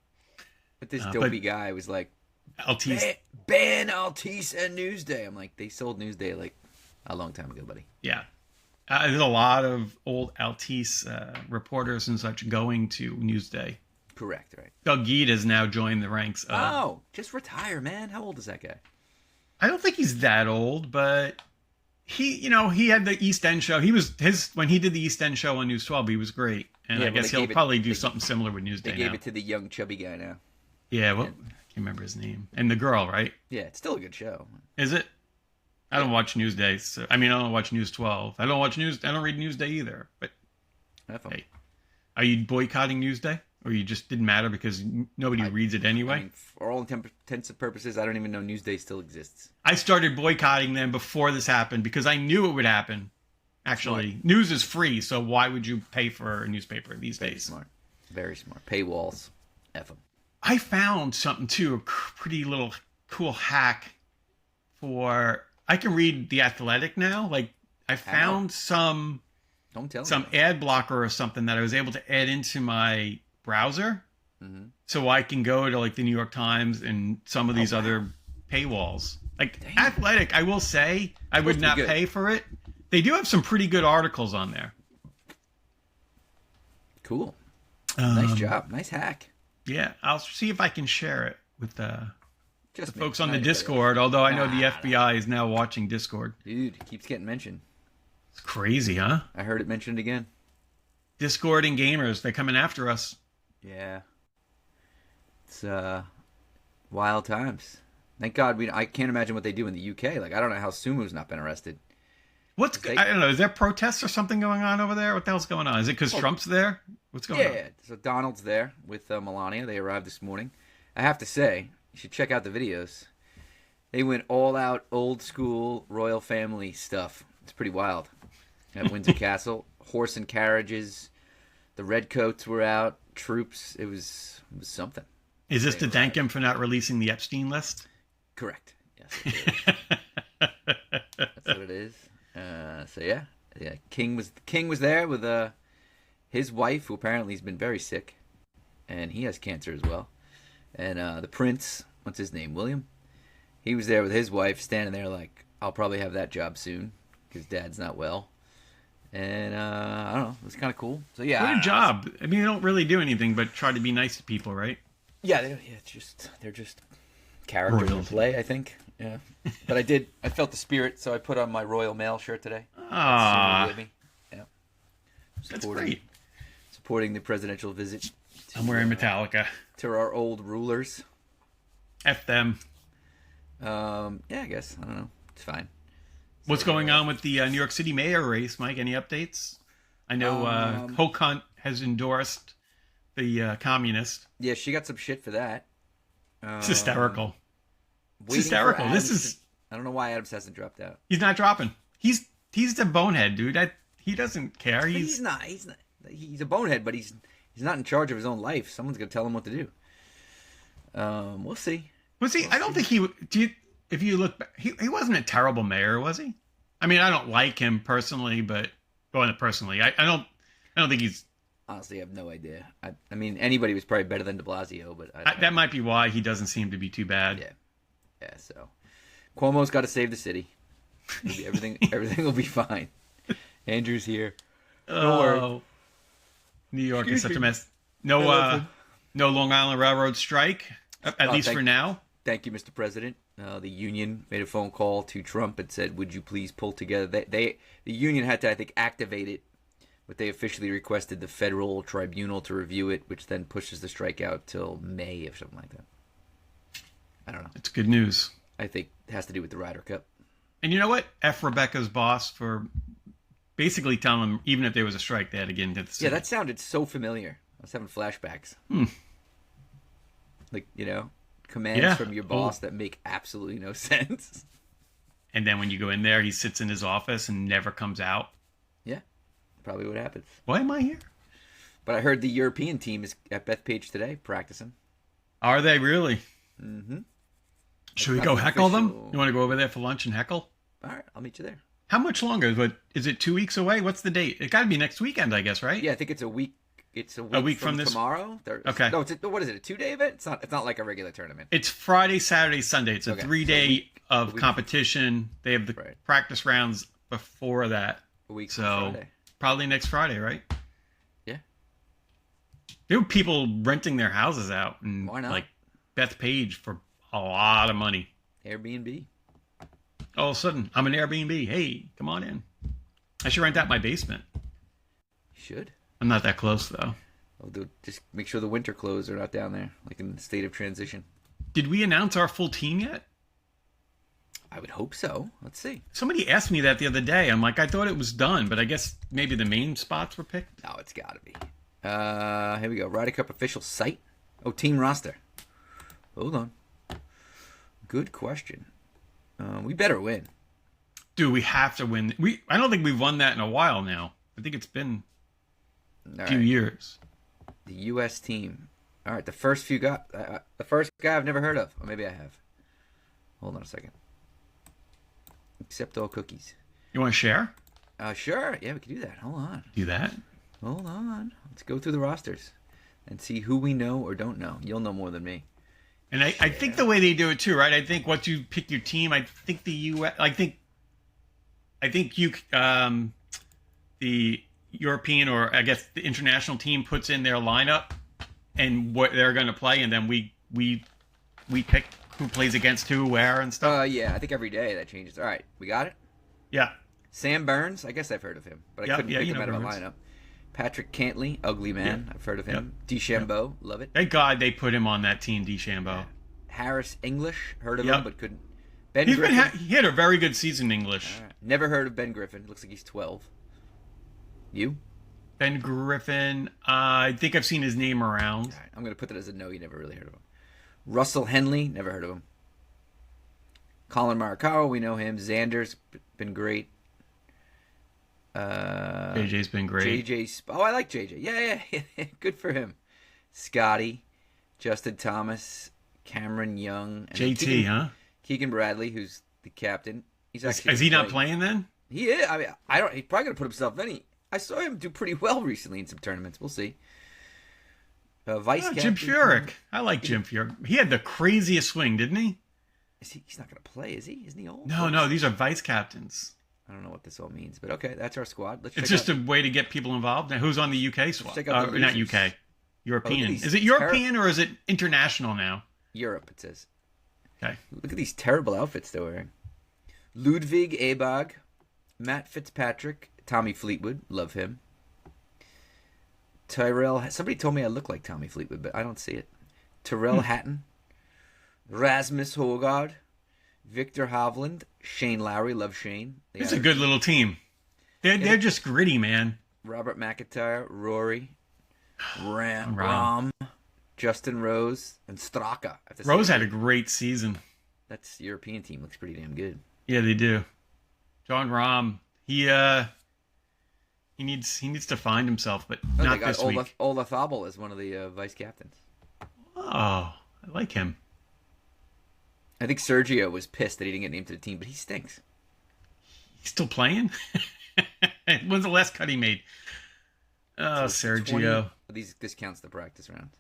S4: But this dopey guy was like,
S3: Altice.
S4: Ban Altice and Newsday. I'm like, they sold Newsday like a long time ago, buddy.
S3: Yeah. There's a lot of old Altice reporters and such going to Newsday.
S4: Correct, right.
S3: Doug Geed has now joined the ranks of...
S4: just retire, man. How old is that guy?
S3: I don't think he's that old, but he had the East End show. When he did the East End show on News 12, he was great. And I guess he'll probably do something similar with Newsday now.
S4: They gave it to the young chubby guy now.
S3: Yeah, I can't remember his name. And the girl, right?
S4: Yeah, it's still a good show.
S3: Is it? I don't watch Newsday. So, I don't watch News 12. I don't read Newsday either. But hey, are you boycotting Newsday, or you just didn't matter because nobody reads it anyway?
S4: For all intents and purposes, I don't even know Newsday still exists.
S3: I started boycotting them before this happened because I knew it would happen, Actually, news is free, so why would you pay for a newspaper these days?
S4: Smart. Very smart. Paywalls. F them.
S3: I found something too, a pretty little cool hack for. I can read The Athletic now. Like I found some ad blocker or something that I was able to add into my browser, so I can go to like the New York Times and some of these other paywalls. Like Athletic, I will say I would not pay for it. They do have some pretty good articles on there.
S4: Cool. Nice job. Nice hack.
S3: Yeah, I'll see if I can share it with the folks on the
S4: Not
S3: Discord, although I know the FBI is now watching Discord.
S4: Dude, it keeps getting mentioned.
S3: It's crazy, huh?
S4: I heard it mentioned again.
S3: Discord and gamers, they're coming after us.
S4: Yeah. It's wild times. Thank God I can't imagine what they do in the UK. Like, I don't know how Sumu's not been arrested.
S3: I don't know, is there protests or something going on over there? What the hell's going on? Is it because Trump's there? What's going on?
S4: Yeah, so Donald's there with Melania. They arrived this morning. I have to say, you should check out the videos. They went all out old school royal family stuff. It's pretty wild. At Windsor Castle, horse and carriages. The redcoats were out. Troops. It was something.
S3: Is this to thank him for not releasing the Epstein list?
S4: Correct. Yes. That's what it is. So yeah. King was there with his wife, who apparently has been very sick, and he has cancer as well. And the prince, what's his name, William? He was there with his wife, standing there like, I'll probably have that job soon because Dad's not well. And I don't know, it was kind of cool. So yeah,
S3: what a job! I mean, they don't really do anything but try to be nice to people, right?
S4: Yeah, they're just characters in play, I think. Yeah, but I felt the spirit, so I put on my Royal Mail shirt today.
S3: Ah,
S4: yeah,
S3: that's great.
S4: Supporting the presidential visit.
S3: I'm wearing Metallica.
S4: To our old rulers.
S3: F them.
S4: Yeah, I guess I don't know. It's fine.
S3: What's going on with the New York City mayor race, Mike? Any updates? I know Hoke Hunt has endorsed the communist.
S4: Yeah, she got some shit for that.
S3: It's hysterical. It's hysterical.
S4: I don't know why Adams hasn't dropped out.
S3: He's not dropping. He's the bonehead, dude. He doesn't care.
S4: He's not. He's a bonehead, but he's not in charge of his own life. Someone's gonna tell him what to do. We'll see.
S3: I don't think he. If you look back, he wasn't a terrible mayor, was he? I mean, I don't like him personally, but I don't think he's.
S4: Honestly, I have no idea. I mean, anybody was probably better than De Blasio, but
S3: that might be why he doesn't seem to be too bad.
S4: Yeah. So Cuomo's got to save the city. Everything will be fine. Andrew's here.
S3: Oh, New York is such a mess. No Long Island Railroad strike, at least for now.
S4: Thank you, Mr. President. The union made a phone call to Trump and said, "Would you please pull together?" The union had to, I think, activate it, but they officially requested the federal tribunal to review it, which then pushes the strike out till May or something like that. I don't know.
S3: It's good news.
S4: I think it has to do with the Ryder Cup.
S3: And you know what? F. Rebecca's boss for basically telling them even if there was a strike, they had to get into the city.
S4: Yeah, that sounded so familiar. I was having flashbacks. Like, commands from your boss that make absolutely no sense.
S3: And then when you go in there, he sits in his office and never comes out.
S4: Yeah, probably what happens.
S3: Why am I here?
S4: But I heard the European team is at Bethpage today practicing.
S3: Are they really?
S4: Mm-hmm.
S3: Should we go heckle them? You want to go over there for lunch and heckle?
S4: All right, I'll meet you there.
S3: How much longer? Is it 2 weeks away? What's the date? It got to be next weekend, I guess, right?
S4: Yeah, I think it's a week. It's a week from this tomorrow.
S3: Okay.
S4: No, what is it? A 2-day event? It's not like a regular tournament.
S3: It's Friday, Saturday, Sunday. It's a 3-day of competition. They have the practice rounds before that.
S4: A week from Friday.
S3: Probably next Friday, right?
S4: Yeah.
S3: There were people renting their houses out and
S4: why not?
S3: Like Bethpage for a lot of money.
S4: Airbnb.
S3: All of a sudden, I'm an Airbnb. Hey, come on in. I should rent out my basement.
S4: You should.
S3: I'm not that close, though.
S4: Just make sure the winter clothes are not down there, like in the state of transition.
S3: Did we announce our full team yet?
S4: I would hope so. Let's see.
S3: Somebody asked me that the other day. I'm like, I thought it was done, but I guess maybe the main spots were picked.
S4: No, it's got to be. Here we go. Ryder Cup official site. Oh, team roster. Hold on. Good question. We better win.
S3: Dude, we have to win. I don't think we've won that in a while now. I think it's been a few years.
S4: The U.S. team. All right, the first guy I've never heard of. Or maybe I have. Hold on a second. Accept all cookies.
S3: You want to share?
S4: Sure. Yeah, we can do that. Hold on.
S3: Do that?
S4: Hold on. Let's go through the rosters and see who we know or don't know. You'll know more than me.
S3: And I think the way they do it too, right? I think once you pick your team, I think the U.S. I think the European, or I guess the international team, puts in their lineup and what they're going to play, and then we pick who plays against who, where, and stuff.
S4: Yeah, I think every day that changes. All right, we got it.
S3: Yeah.
S4: Sam Burns, I guess I've heard of him, but I couldn't pick him out of a lineup. Patrick Cantley, ugly man, I've heard of him. DeChambeau, love it.
S3: Thank God they put him on that team, DeChambeau.
S4: Yeah. Harris English, heard of him, but couldn't. Ben Griffin.
S3: He had a very good season in English.
S4: Right. Never heard of Ben Griffin. Looks like he's 12. You?
S3: Ben Griffin, I think I've seen his name around.
S4: Right. I'm going to put that as a no. You never really heard of him. Russell Henley, never heard of him. Colin Maracaro, we know him. Xander's been great.
S3: JJ's been great.
S4: I like JJ. Yeah. Good for him. Scotty, Justin Thomas, Cameron Young, and Keegan Bradley, who's the captain.
S3: Is he not playing then?
S4: He is. I mean, he's probably gonna put himself in. I saw him do pretty well recently in some tournaments. We'll see. Vice captain,
S3: Jim Furyk. I like Jim Furyk. He had the craziest swing, didn't he?
S4: He's not gonna play, is he? Isn't he old?
S3: No. These are vice captains.
S4: I don't know what this all means, but okay, that's our squad.
S3: It's just a way to get people involved. Now, who's on the UK squad? Not UK. European. Is it European or is it international now?
S4: Europe, it says.
S3: Okay.
S4: Look at these terrible outfits they're wearing. Ludwig Abog, Matt Fitzpatrick, Tommy Fleetwood, love him. Tyrell, somebody told me I look like Tommy Fleetwood, but I don't see it. Tyrell Hatton, Rasmus Højgaard, Victor Hovland, Shane Lowry, love Shane.
S3: It's a good little team. They're just gritty, man.
S4: Robert McIntyre, Rory, Ram, Justin Rose, and Straka.
S3: Rose had a great season.
S4: That's the European team. Looks pretty damn good.
S3: Yeah, they do. John Rahm, he needs to find himself, but not this week.
S4: Ola Thobel is one of the vice captains.
S3: Oh, I like him.
S4: I think Sergio was pissed that he didn't get named to the team, but he stinks.
S3: He's still playing? When's the last cut he made? Oh, Sergio.
S4: This counts the practice rounds.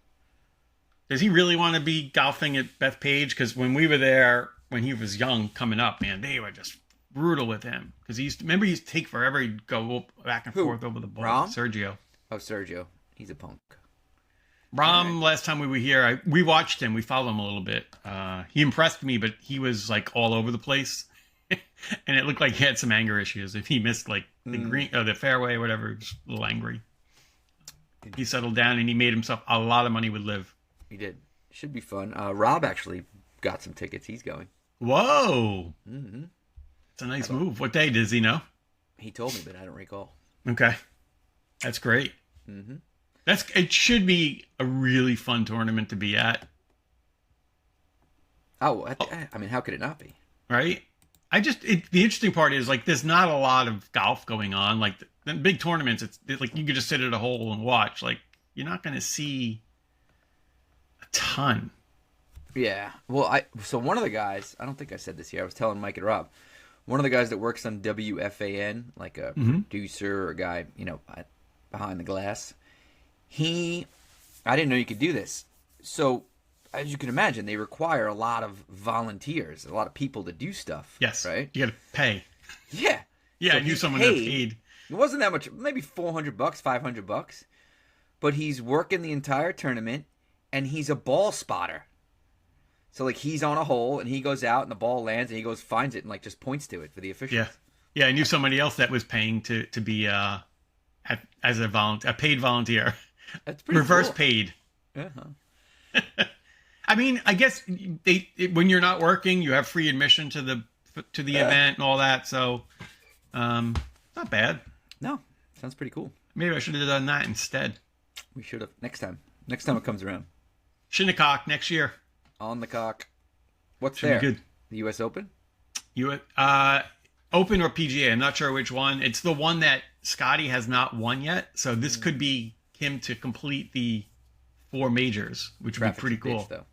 S3: Does he really want to be golfing at Bethpage? Because when we were there, when he was young, coming up, man, they were just brutal with him. Because he used to take forever. He'd go back and forth over the ball.
S4: Rom?
S3: Sergio.
S4: Oh, Sergio. He's a punk.
S3: Rom, last time we were here, we watched him. We followed him a little bit. He impressed me, but he was like all over the place. And it looked like he had some anger issues. If he missed like the green or the fairway or whatever, he was a little angry. He settled down and he made himself a lot of money with Liv.
S4: He did. Should be fun. Rob actually got some tickets. He's going.
S3: Whoa. Mm-hmm. It's a nice move. What day does he know?
S4: He told me, but I don't recall.
S3: Okay. That's great.
S4: Mm-hmm.
S3: It should be a really fun tournament to be at.
S4: Oh, I mean, how could it not be?
S3: Right? The interesting part is, like, there's not a lot of golf going on. Like, the big tournaments, it's like you could just sit at a hole and watch. Like, you're not going to see a ton.
S4: Yeah. Well, so one of the guys, I don't think I said this here. I was telling Mike and Rob. One of the guys that works on WFAN, like a producer or a guy, behind the glass, I didn't know you could do this. So, as you can imagine, they require a lot of volunteers, a lot of people to do stuff.
S3: Yes.
S4: Right?
S3: You got to pay.
S4: Yeah.
S3: Yeah,
S4: so
S3: I knew someone that paid.
S4: It wasn't that much, maybe $400, $500. But he's working the entire tournament, and he's a ball spotter. So, like, he's on a hole, and he goes out, and the ball lands, and he goes, finds it, and, like, just points to it for the officials.
S3: Yeah, I knew somebody else that was paying to be as a paid volunteer.
S4: That's pretty
S3: Reverse
S4: cool.
S3: Paid.
S4: Uh-huh.
S3: I mean, I guess when you're not working, you have free admission to the event and all that. So, not bad.
S4: No, sounds pretty cool.
S3: Maybe I should have done that instead.
S4: We should have next time. Next time it comes around.
S3: Shinnecock next year.
S4: On the cock. What's
S3: Should
S4: there?
S3: Be good.
S4: The U.S. Open.
S3: I Open or PGA. I'm not sure which one. It's the one that Scotty has not won yet. So this could be him to complete the 4 majors, which would be pretty cool.
S4: Bitch, though.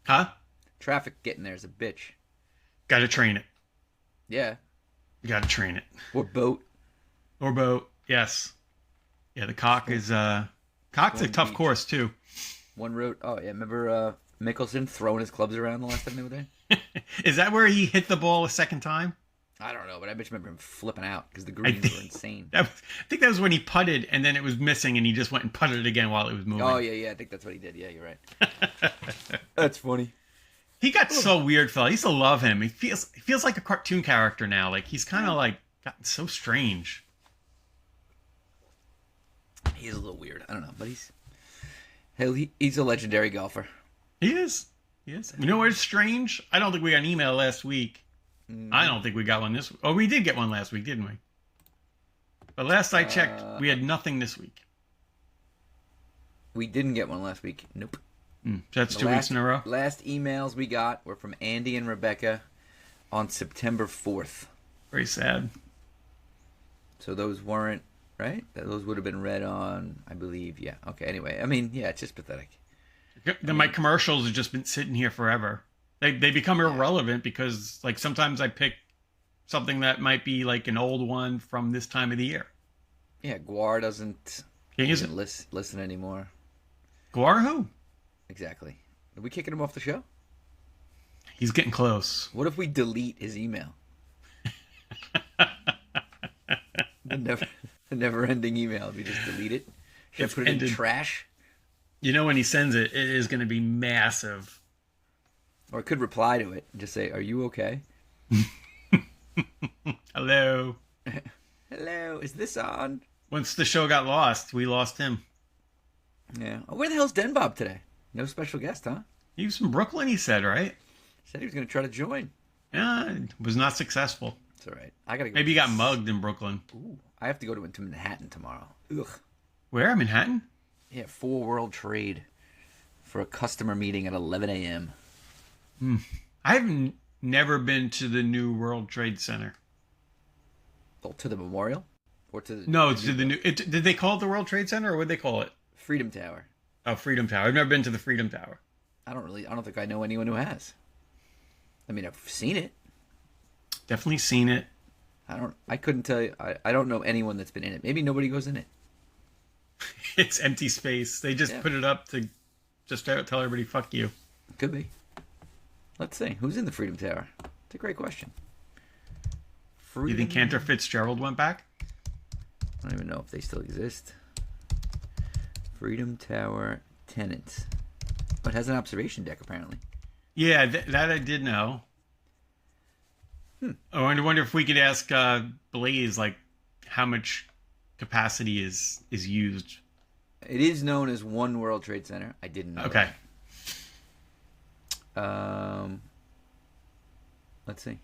S3: Huh?
S4: Traffic getting there is a bitch.
S3: Got to train it.
S4: Yeah.
S3: You got to train it.
S4: Or boat.
S3: Or boat. Yes. Yeah, the Cock is Cock's a tough course too.
S4: One road. Oh yeah, remember Mickelson throwing his clubs around the last time they were there?
S3: Is that where he hit the ball a second time?
S4: I don't know, but I bet you remember him flipping out because the greens were insane.
S3: I think that was when he putted and then it was missing and he just went and putted it again while it was moving.
S4: Oh yeah, I think that's what he did. Yeah, you're right. That's funny.
S3: He got so weird, Phil. I used to love him. He feels like a cartoon character now. Like he's kind of like gotten so strange.
S4: He's a little weird. I don't know, but he's a legendary golfer.
S3: He is. He is. You know what's strange? I don't think we got an email last week. I don't think we got one this week. Oh, we did get one last week, didn't we? But last I checked, we had nothing this week.
S4: We didn't get one last week. Nope.
S3: So that's 2 weeks in a row?
S4: Last emails we got were from Andy and Rebecca on September 4th.
S3: Very sad.
S4: So those weren't, right? Those would have been read on, I believe, yeah. Okay, anyway. I mean, yeah, it's just pathetic.
S3: My commercials have just been sitting here forever. They become irrelevant because, like, sometimes I pick something that might be, like, an old one from this time of the year.
S4: Yeah, Guar doesn't listen anymore.
S3: Guar who?
S4: Exactly. Are we kicking him off the show?
S3: He's getting close.
S4: What if we delete his email? the never-ending email. We just delete it. Should put it in trash.
S3: You know, when he sends it, it is going to be massive.
S4: Or I could reply to it and just say, "Are you okay?"
S3: Hello.
S4: Hello. Is this on?
S3: Once the show got lost, we lost him.
S4: Yeah. Oh, where the hell's Den Bob today? No special guest, huh?
S3: He was from Brooklyn, he said, right?
S4: Said he was going to try to join.
S3: Yeah, was not successful.
S4: It's all right. I gotta go.
S3: Maybe he got mugged in Brooklyn.
S4: Ooh, I have to go to Manhattan tomorrow. Ugh.
S3: Where? Manhattan?
S4: Yeah, 4 World Trade for a customer meeting at 11 a.m.
S3: I've never been to the new World Trade Center.
S4: Oh, to the memorial? Or to the...
S3: No, to the new... did they call it the World Trade Center, or what did they call it?
S4: Freedom Tower.
S3: Oh, Freedom Tower. I've never been to the Freedom Tower.
S4: I don't think I know anyone who has. I mean, I've seen it.
S3: Definitely seen it.
S4: I couldn't tell you. I don't know anyone that's been in it. Maybe nobody goes in it.
S3: It's empty space. They just put it up to just tell everybody, fuck you.
S4: Could be. Let's see. Who's in the Freedom Tower? It's a great question.
S3: You think Cantor Fitzgerald went back?
S4: I don't even know if they still exist. Freedom Tower tenants. But it has an observation deck, apparently.
S3: Yeah, that I did know. I wonder if we could ask Blaze, like, how much capacity is used.
S4: It is known as One World Trade Center. I didn't know.
S3: Okay.
S4: That. Let's see.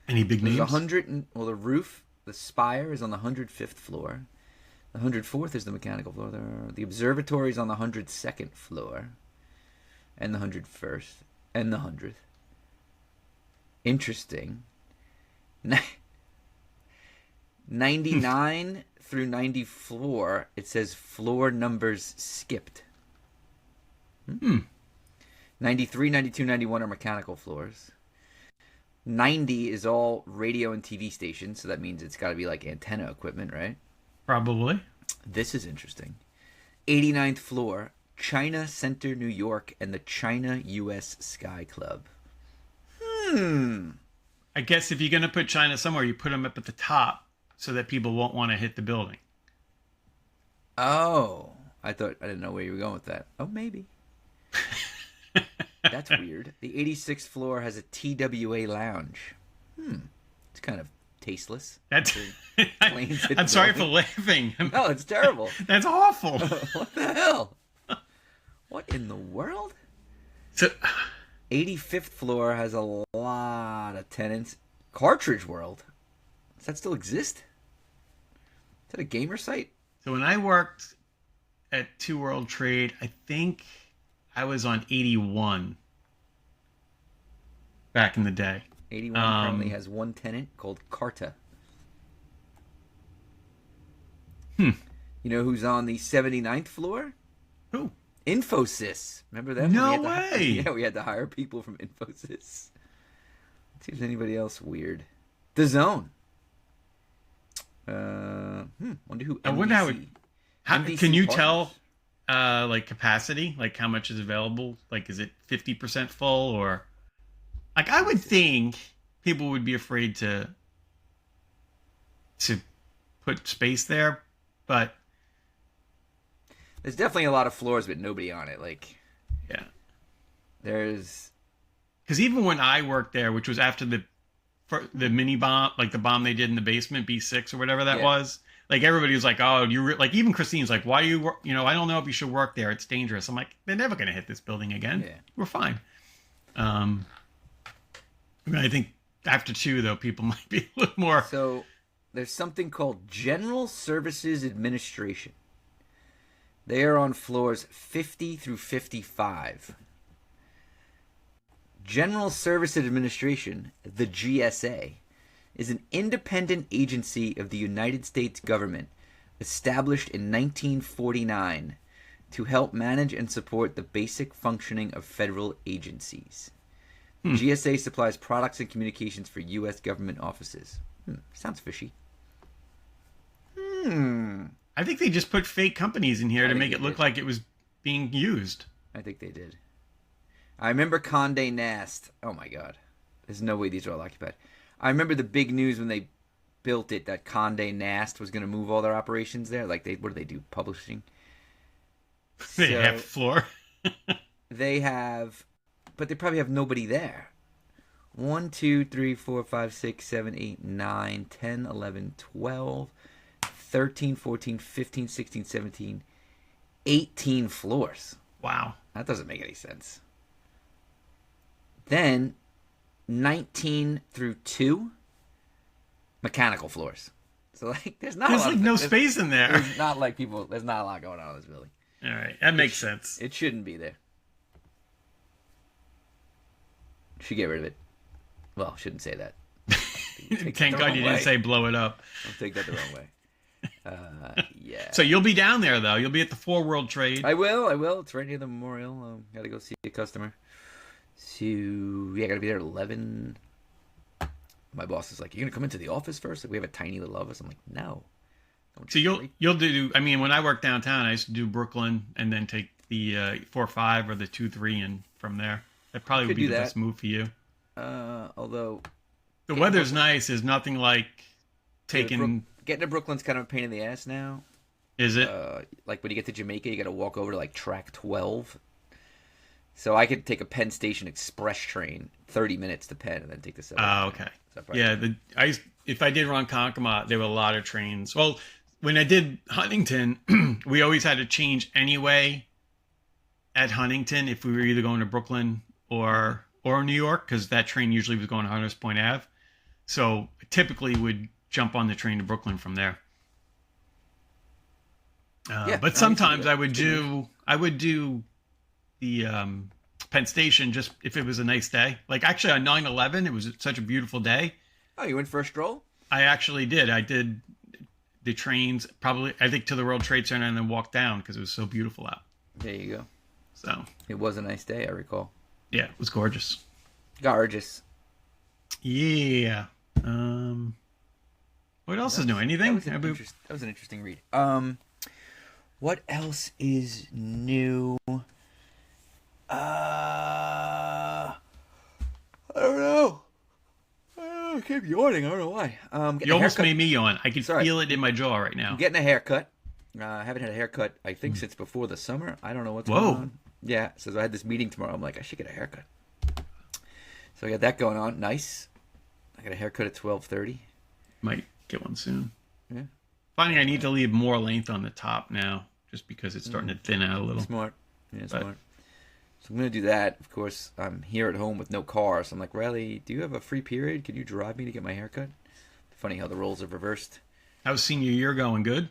S3: Any big names?
S4: The roof, the spire is on the 105th floor. The 104th is the mechanical floor. The observatory is on the 102nd floor. And the 101st. And the 100th. Interesting. 99 through 94, it says floor numbers skipped. 93, 92, 91 are mechanical floors. 90 is all radio and TV stations, so that means it's got to be like antenna equipment, right?
S3: Probably.
S4: This is interesting. 89th floor, China Center, New York, and the China U.S. Sky Club.
S3: I guess if you're going to put China somewhere, you put them up at the top so that people won't want to hit the building.
S4: Oh, I didn't know where you were going with that. Oh, maybe. That's weird. The 86th floor has a TWA lounge. It's kind of tasteless.
S3: That's. I'm sorry for laughing.
S4: No, it's terrible.
S3: That's awful.
S4: What the hell? What in the world?
S3: So,
S4: 85th floor has a lot of tenants. Cartridge World. Does that still exist? Is that a gamer site?
S3: So when I worked at 2 World Trade, I think I was on 81. back in the day.
S4: 81 currently has one tenant called Carta. You know who's on the 79th floor?
S3: Who?
S4: Infosys. Remember them?
S3: No
S4: way.
S3: way.
S4: We had to hire people from Infosys. Let's see if there's anybody else weird. The Zone. Wonder who.
S3: I wonder how
S4: NBC
S3: can you
S4: partners.
S3: tell like capacity, like how much is available? Like, is it 50% full, or like I would think people would be afraid to put space there, but
S4: There's definitely a lot of floors with nobody on it. Like,
S3: yeah,
S4: there's
S3: because even when I worked there, which was after the mini bomb, like the bomb they did in the basement, B6 or whatever that was. Like everybody was like, "Oh, like even Christine's like, why do you work? You know, I don't know if you should work there. It's dangerous." I'm like, they're never gonna hit this building again.
S4: Yeah.
S3: We're fine. I mean, I think after 2 though, people might be a little more.
S4: So there's something called General Services Administration. They are on floors 50 through 55. General Services Administration, the GSA, is an independent agency of the United States government established in 1949 to help manage and support the basic functioning of federal agencies. GSA supplies products and communications for U.S. government offices. Sounds fishy.
S3: I think they just put fake companies in here to make it look like it was being used.
S4: I think they did. I remember Condé Nast. Oh my God. There's no way these are all occupied. I remember the big news when they built it that Condé Nast was going to move all their operations there. Like, what do they do? Publishing?
S3: They have floor.
S4: They have, but they probably have nobody there. 1, 2, 3, 4, 5, 6, 7, 8, 9, 10, 11, 12, 13, 14, 15, 16, 17, 18 floors.
S3: Wow.
S4: That doesn't make any sense. Then 19 through 2 mechanical floors. So like there's
S3: no space in there.
S4: There's not a lot going on in this building.
S3: All right, that makes sense.
S4: It shouldn't be there. Should get rid of it. Well, shouldn't say that.
S3: Thank God you didn't say blow it up.
S4: I'll take that the wrong way. Yeah.
S3: So you'll be down there though. You'll be at the 4 World Trade.
S4: I will. It's right near the memorial. Got to go see a customer. So yeah, gotta be there at 11. My boss is like, "You gonna come into the office first? Like, we have a tiny little office." I'm like, "No."
S3: So you'll do. I mean, when I worked downtown, I used to do Brooklyn and then take the 4-5 or the 2-3, and from there, that probably would be the best move for you.
S4: Although
S3: the weather's nice, is nothing like taking.
S4: Getting to Brooklyn's kind of a pain in the ass now.
S3: Is it?
S4: Like when you get to Jamaica, you got to walk over to like track 12. So I could take a Penn Station Express train, 30 minutes to Penn, and then take the 7.
S3: Oh, okay. Yeah, if I did Ronkonkoma, there were a lot of trains. Well, when I did Huntington, we always had to change anyway at Huntington if we were either going to Brooklyn or New York, because that train usually was going to Hunters Point Ave. So typically would jump on the train to Brooklyn from there. But sometimes I would do the Penn Station just if it was a nice day. Like actually on 9/11, it was such a beautiful day.
S4: Oh, you went for a stroll?
S3: I actually did. I did the trains probably, I think, to the World Trade Center and then walked down because it was so beautiful out.
S4: There you go.
S3: So
S4: it was a nice day, I recall.
S3: Yeah, it was gorgeous.
S4: Gorgeous.
S3: Yeah. What else is new? Anything?
S4: That was an interesting read. What else is new? I don't know. I keep yawning. I don't know why.
S3: You almost made me yawn. I can feel it in my jaw right now.
S4: I'm getting a haircut. I haven't had a haircut, I think, since before the summer. I don't know what's going on. Yeah, so I had this meeting tomorrow. I'm like, I should get a haircut. So I got that going on. Nice. I got a haircut at 12:30.
S3: Might get one soon.
S4: Yeah.
S3: Finding I need to leave more length on the top now, just because it's starting to thin out a little.
S4: Smart. Yeah, smart. So I'm going to do that. Of course, I'm here at home with no car. So I'm like, Riley, do you have a free period? Could you drive me to get my haircut? Funny how the roles have reversed.
S3: How's senior year going? Good?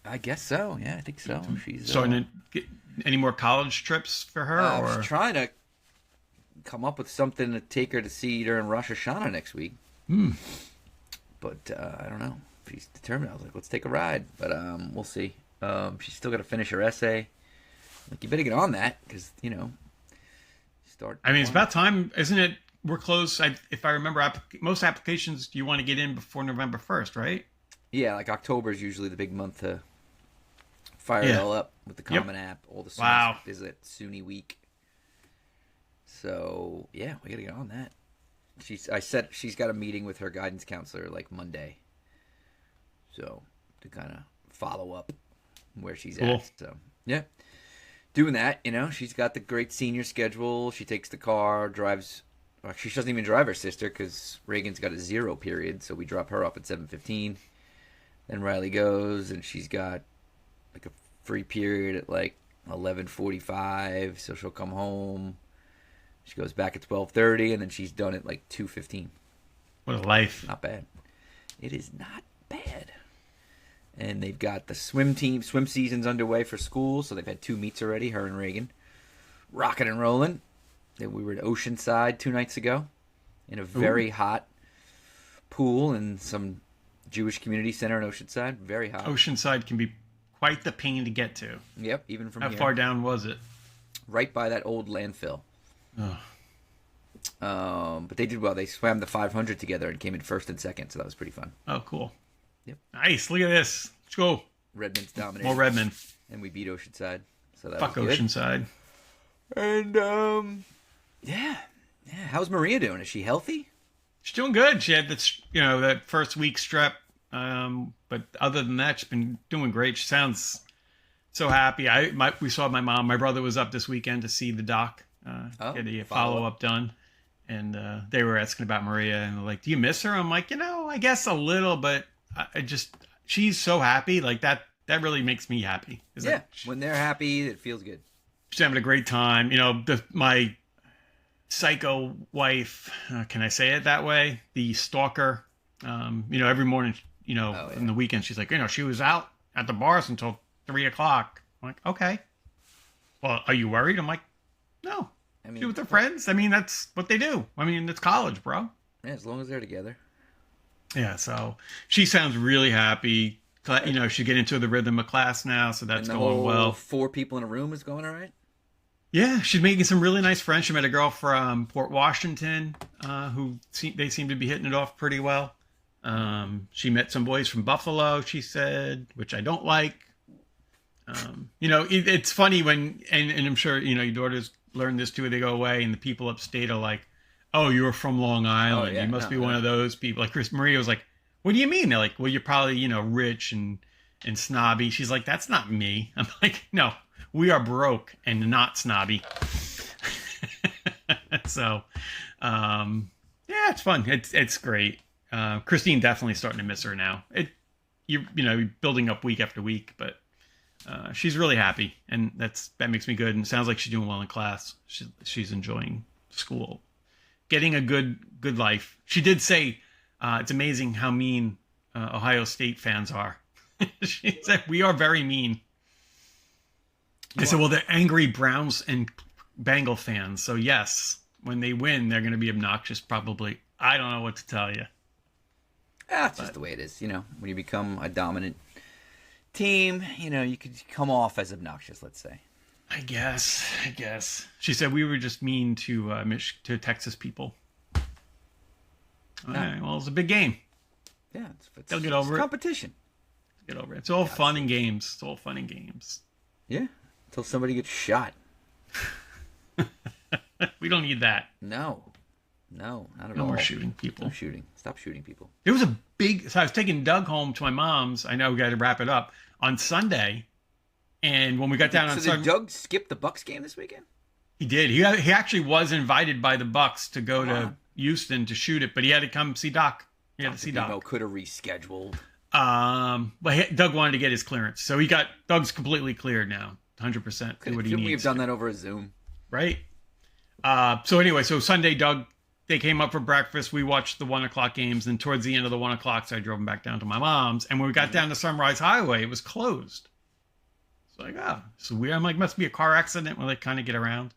S4: I guess so. Yeah, I think so. She's
S3: starting to get any more college trips for her?
S4: I was trying to come up with something to take her to see during Rosh Hashanah next week. But I don't know. She's determined. I was like, let's take a ride. But we'll see. She's still got to finish her essay. Like, you better get on that because, start.
S3: I mean, it's about time, isn't it? We're close. If I remember, most applications you want to get in before November 1st, right?
S4: Yeah, like October is usually the big month to fire it all up with the Common App. All the students visit SUNY week. So, yeah, we got to get on that. I said she's got a meeting with her guidance counselor like Monday. So, to kind of follow up where she's at. So, yeah. Doing that, she's got the great senior schedule. She takes the car, drives. Well, she doesn't even drive her sister because Reagan's got a 0 period. So we drop her off at 7:15. Then Riley goes, and she's got like a free period at like 11:45. So she'll come home. She goes back at 12:30, and then she's done at like 2:15.
S3: What a life!
S4: Not bad. It is not bad. And they've got the swim season's underway for school, so they've had 2 meets already, her and Reagan. Rocking and rolling. Then we were at Oceanside 2 nights ago in a very hot pool in some Jewish community center in Oceanside. Very hot.
S3: Oceanside can be quite the pain to get to.
S4: Yep, even from
S3: How
S4: here.
S3: far down was it?
S4: Right by that old landfill.
S3: Oh.
S4: But they did well. They swam the 500 together and came in first and second, so that was pretty fun.
S3: Oh, cool.
S4: Yep.
S3: Nice. Look at this. Let's go.
S4: Redmond's dominated.
S3: More Redmond.
S4: And we beat Oceanside. So that
S3: Fuck
S4: was good.
S3: Oceanside.
S4: And, yeah. How's Maria doing? Is she healthy?
S3: She's doing good. She had that first week strep. But other than that, she's been doing great. She sounds so happy. We saw my mom. My brother was up this weekend to see the doc. Get a follow-up done. And they were asking about Maria. And they're like, do you miss her? I'm like, I guess a little. But she's so happy. Like, that really makes me happy.
S4: Yeah. When they're happy, it feels good.
S3: She's having a great time. My psycho wife, can I say it that way? The stalker, every morning, in the weekend, she's like, she was out at the bars until 3:00. I'm like, okay. Well, are you worried? I'm like, no. She's with her friends. That's what they do. It's college, bro.
S4: Yeah, as long as they're together.
S3: Yeah, so she sounds really happy. She get into the rhythm of class now, so that's going well.
S4: 4 people in a room is going all right?
S3: Yeah, she's making some really nice friends. She met a girl from Port Washington they seem to be hitting it off pretty well. She met some boys from Buffalo, she said, which I don't like. It's funny when, and I'm sure, your daughters learn this too, they go away and the people upstate are like, oh, you're from Long Island. You must be one of those people. Like Maria was like, what do you mean? They're like, well, you're probably, rich and snobby. She's like, that's not me. I'm like, no. We are broke and not snobby. So, it's fun. It's great. Christine definitely starting to miss her now. You're building up week after week, but she's really happy, and that makes me good. And it sounds like she's doing well in class. She's enjoying school, getting a good life. She did say it's amazing how mean Ohio State fans are. She said we are very mean. I said, well, they're angry Browns and Bengal fans. So, yes, when they win, they're going to be obnoxious, probably. I don't know what to tell you.
S4: It's just the way it is. When you become a dominant team, you could come off as obnoxious, let's say.
S3: I guess. She said we were just mean to Texas people. All right, well, it's a big game.
S4: Yeah.
S3: They'll get over it.
S4: Competition.
S3: Get over it. It's all fun and games.
S4: Yeah. Until somebody gets shot.
S3: We don't need that.
S4: No, not at all.
S3: No more shooting people.
S4: No shooting. Stop shooting people.
S3: There was so I was taking Doug home to my mom's. I know we got to wrap it up on Sunday. And when we got down on
S4: Sunday. Did Doug skip the Bucks game this weekend?
S3: He did. He actually was invited by the Bucks to go to Houston to shoot it, but he had to come see Doc. Could have
S4: rescheduled.
S3: But Doug wanted to get his clearance. So Doug's completely cleared now. 100%.
S4: Couldn't we have done that over a Zoom?
S3: Right. So Sunday, they came up for breakfast. We watched the 1:00 games. And towards the end of the 1:00, so I drove them back down to my mom's. And when we got down to Sunrise Highway, it was closed. It's like, so weird. I'm like, must be a car accident where they kind of get around.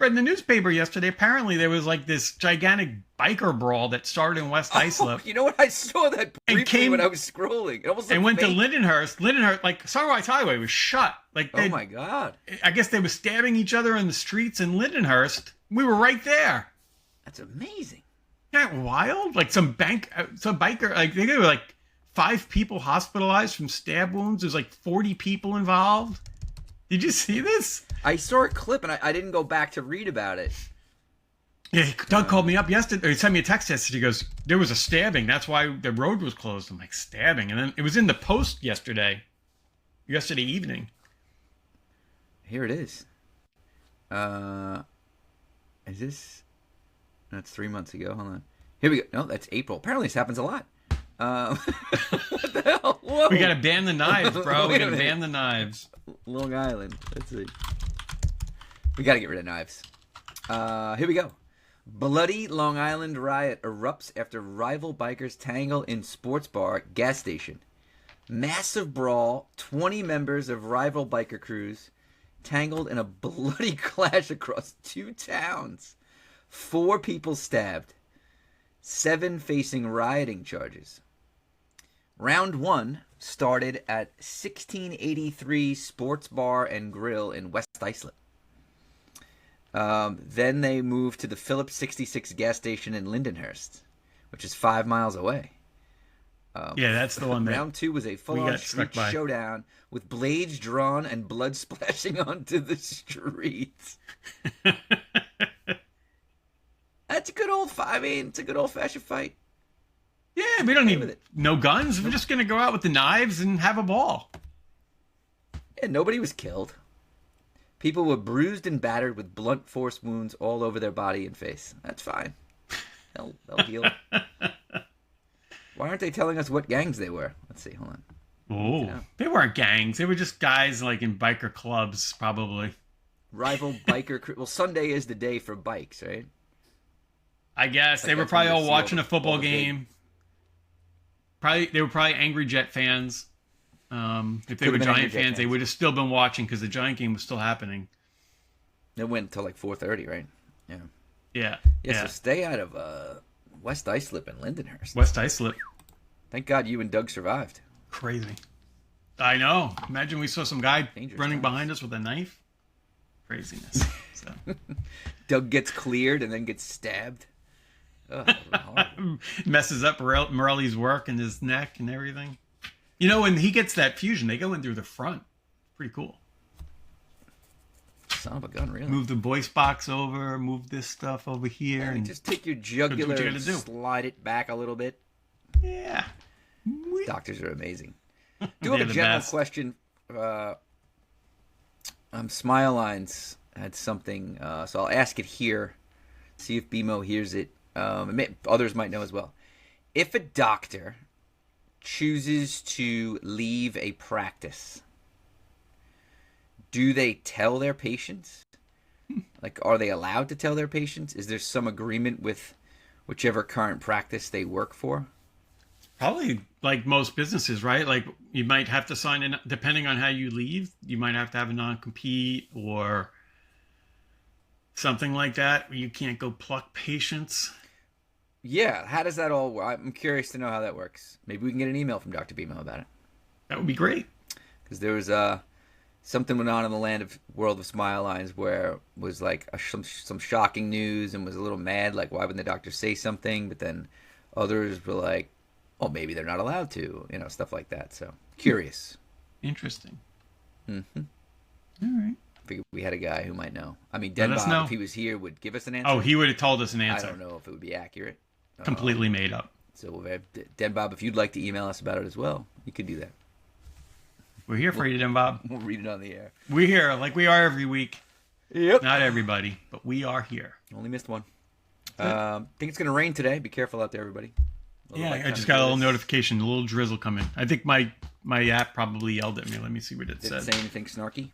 S3: read in the newspaper yesterday, apparently there was like this gigantic biker brawl that started in West Islip.
S4: You know what? I saw that briefly when I was scrolling. It almost
S3: and
S4: looked
S3: went
S4: fake.
S3: to Lindenhurst, like Sunrise Highway was shut. Like,
S4: Oh my God.
S3: I guess they were stabbing each other in the streets in Lindenhurst. We were right there.
S4: That's amazing.
S3: Isn't that wild? Like some biker, like they were like 5 people hospitalized from stab wounds. There's like 40 people involved. Did you see this?
S4: I saw a clip and I didn't go back to read about it.
S3: Yeah, Doug called me up yesterday. Or he sent me a text yesterday. He goes, there was a stabbing. That's why the road was closed. I'm like, stabbing? And then it was in the Post yesterday evening.
S4: Here it is. Is this? That's 3 months ago. Hold on. Here we go. No, that's April. Apparently this happens a lot. What the hell? Whoa.
S3: We got to ban the knives, bro. We
S4: Wait a
S3: got to
S4: minute.
S3: ban the knives.
S4: Long Island. Let's see. We got to get rid of knives. Here we go. Bloody Long Island riot erupts after rival bikers tangle in sports bar gas station. Massive brawl. 20 members of rival biker crews tangled in a bloody clash across 2 towns. 4 people stabbed. 7 facing rioting charges. Round 1 started at 1683 Sports Bar and Grill in West Islip. Then they moved to the Phillips 66 gas station in Lindenhurst, which is 5 miles away.
S3: Yeah, that's the one.
S4: Round 2 was a full-on
S3: got
S4: street
S3: stuck by.
S4: showdown with blades drawn and blood splashing onto the streets. That's a good old fight. I mean, it's a good old-fashioned fight.
S3: Yeah, we don't
S4: with
S3: need
S4: it.
S3: no guns. We're just going to go out with the knives and have a ball.
S4: Yeah, nobody was killed. People were bruised and battered with blunt force wounds all over their body and face. That's fine. They'll heal. Why aren't they telling us what gangs they were? Let's see. Hold on.
S3: Oh,
S4: Yeah.
S3: They weren't gangs. They were just guys like in biker clubs, probably.
S4: Rival biker crew. Well, Sunday is the day for bikes, right?
S3: I guess
S4: Like
S3: they were
S4: that's when
S3: probably
S4: you
S3: all
S4: see
S3: watching
S4: all
S3: a
S4: the-
S3: football
S4: all the big-
S3: game. They were probably Angry Jet fans. If they
S4: Could've
S3: were
S4: been Angry
S3: Giant
S4: Jet
S3: fans, they
S4: fans.
S3: would have still been watching because the Giant game was still happening.
S4: It went until like 4:30, right? Yeah.
S3: Yeah,
S4: Yeah. So stay out of West Islip and Lindenhurst.
S3: West Islip,
S4: Thank God you and Doug survived.
S3: crazy. I know. Imagine we saw some guy
S4: Dangerous
S3: running
S4: times.
S3: behind us with a knife. Craziness. So.
S4: Doug gets cleared and then gets stabbed. Ugh, that would've been horrible.
S3: Messes up Morelli's work and his neck and everything. You know, when he gets that fusion, they go in through the front. Pretty cool.
S4: Son of a gun, really.
S3: Move the voice box over, move this stuff over here.
S4: Yeah,
S3: And
S4: just take your jugular
S3: you
S4: and
S3: gotta do.
S4: slide it back a little bit.
S3: yeah.
S4: Doctors are amazing. Do
S3: They're
S4: have a
S3: the
S4: general
S3: best.
S4: question. Smile Lines had something, so I'll ask it here. See if BMO hears it. Others might know as well. If a doctor chooses to leave a practice, do they tell their patients? Like, are they allowed to tell their patients? Is there some agreement with whichever current practice they work for?
S3: Probably like most businesses, right? Like you might have to sign in, depending on how you leave, you might have to have a non-compete or something like that where you can't go pluck patients.
S4: Yeah, how does that all work? I'm curious to know how that works. Maybe we can get an email from Dr. BMO about it.
S3: That would be great.
S4: Because there was something went on in the world of Smile Lines where it was like some shocking news and was a little mad, like why wouldn't the doctor say something? But then others were like, oh, maybe they're not allowed to, stuff like that. So curious.
S3: Interesting.
S4: Mm-hmm.
S3: All right.
S4: I figured we had a guy who might know. I mean,
S3: Let us know.
S4: Denbob, if he was here, would give us an answer.
S3: Oh, he would have told us an
S4: I
S3: answer.
S4: don't know if it would be accurate.
S3: Completely made up.
S4: So, Denbob, if you'd like to email us about it as well, you could do that.
S3: We're here for you, then, Bob.
S4: We'll read it on the air.
S3: We're here like we are every week.
S4: Yep.
S3: Not everybody, but we are here.
S4: Only missed one. Think it's going to rain today. Be careful out there, everybody.
S3: Yeah,
S4: light
S3: I just
S4: coming
S3: got a little
S4: through.
S3: notification, a little drizzle coming. I think my app probably yelled at me. Let me see what it
S4: Did
S3: said.
S4: it say anything snarky?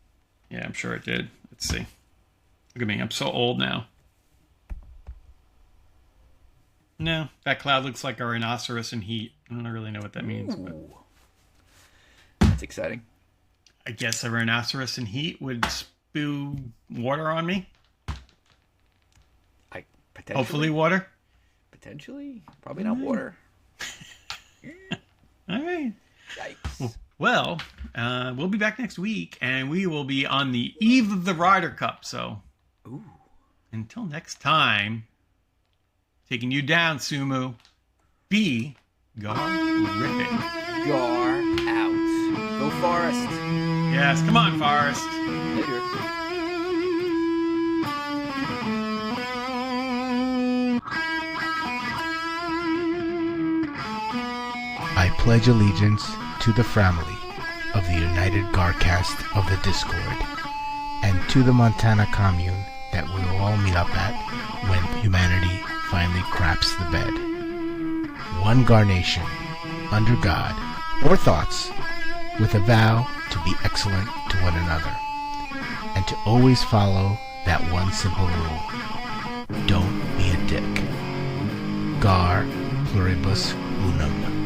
S3: Yeah, I'm sure it did. Let's see. Look at me. I'm so old now. No, that cloud looks like a rhinoceros in heat. I don't really know what that means. But
S4: Ooh. That's exciting.
S3: I guess a rhinoceros in heat would spew water on me.
S4: Potentially.
S3: Hopefully water.
S4: Potentially. Probably not water.
S3: All right.
S4: Yikes.
S3: Well, we'll be back next week, and we will be on the eve of the Ryder Cup. So, until next time, taking you down, Sumu. Be Gar-rific.
S4: Gar out. Go Forest.
S3: Yes, come on, Forest.
S4: Later.
S5: I pledge allegiance to the family of the United Garcast of the Discord, and to the Montana commune that we will all meet up at when humanity finally craps the bed. One Gar Nation, under God, or thoughts, with a vow to be excellent to one another, and to always follow that one simple rule: don't be a dick. Gar pluribus unum.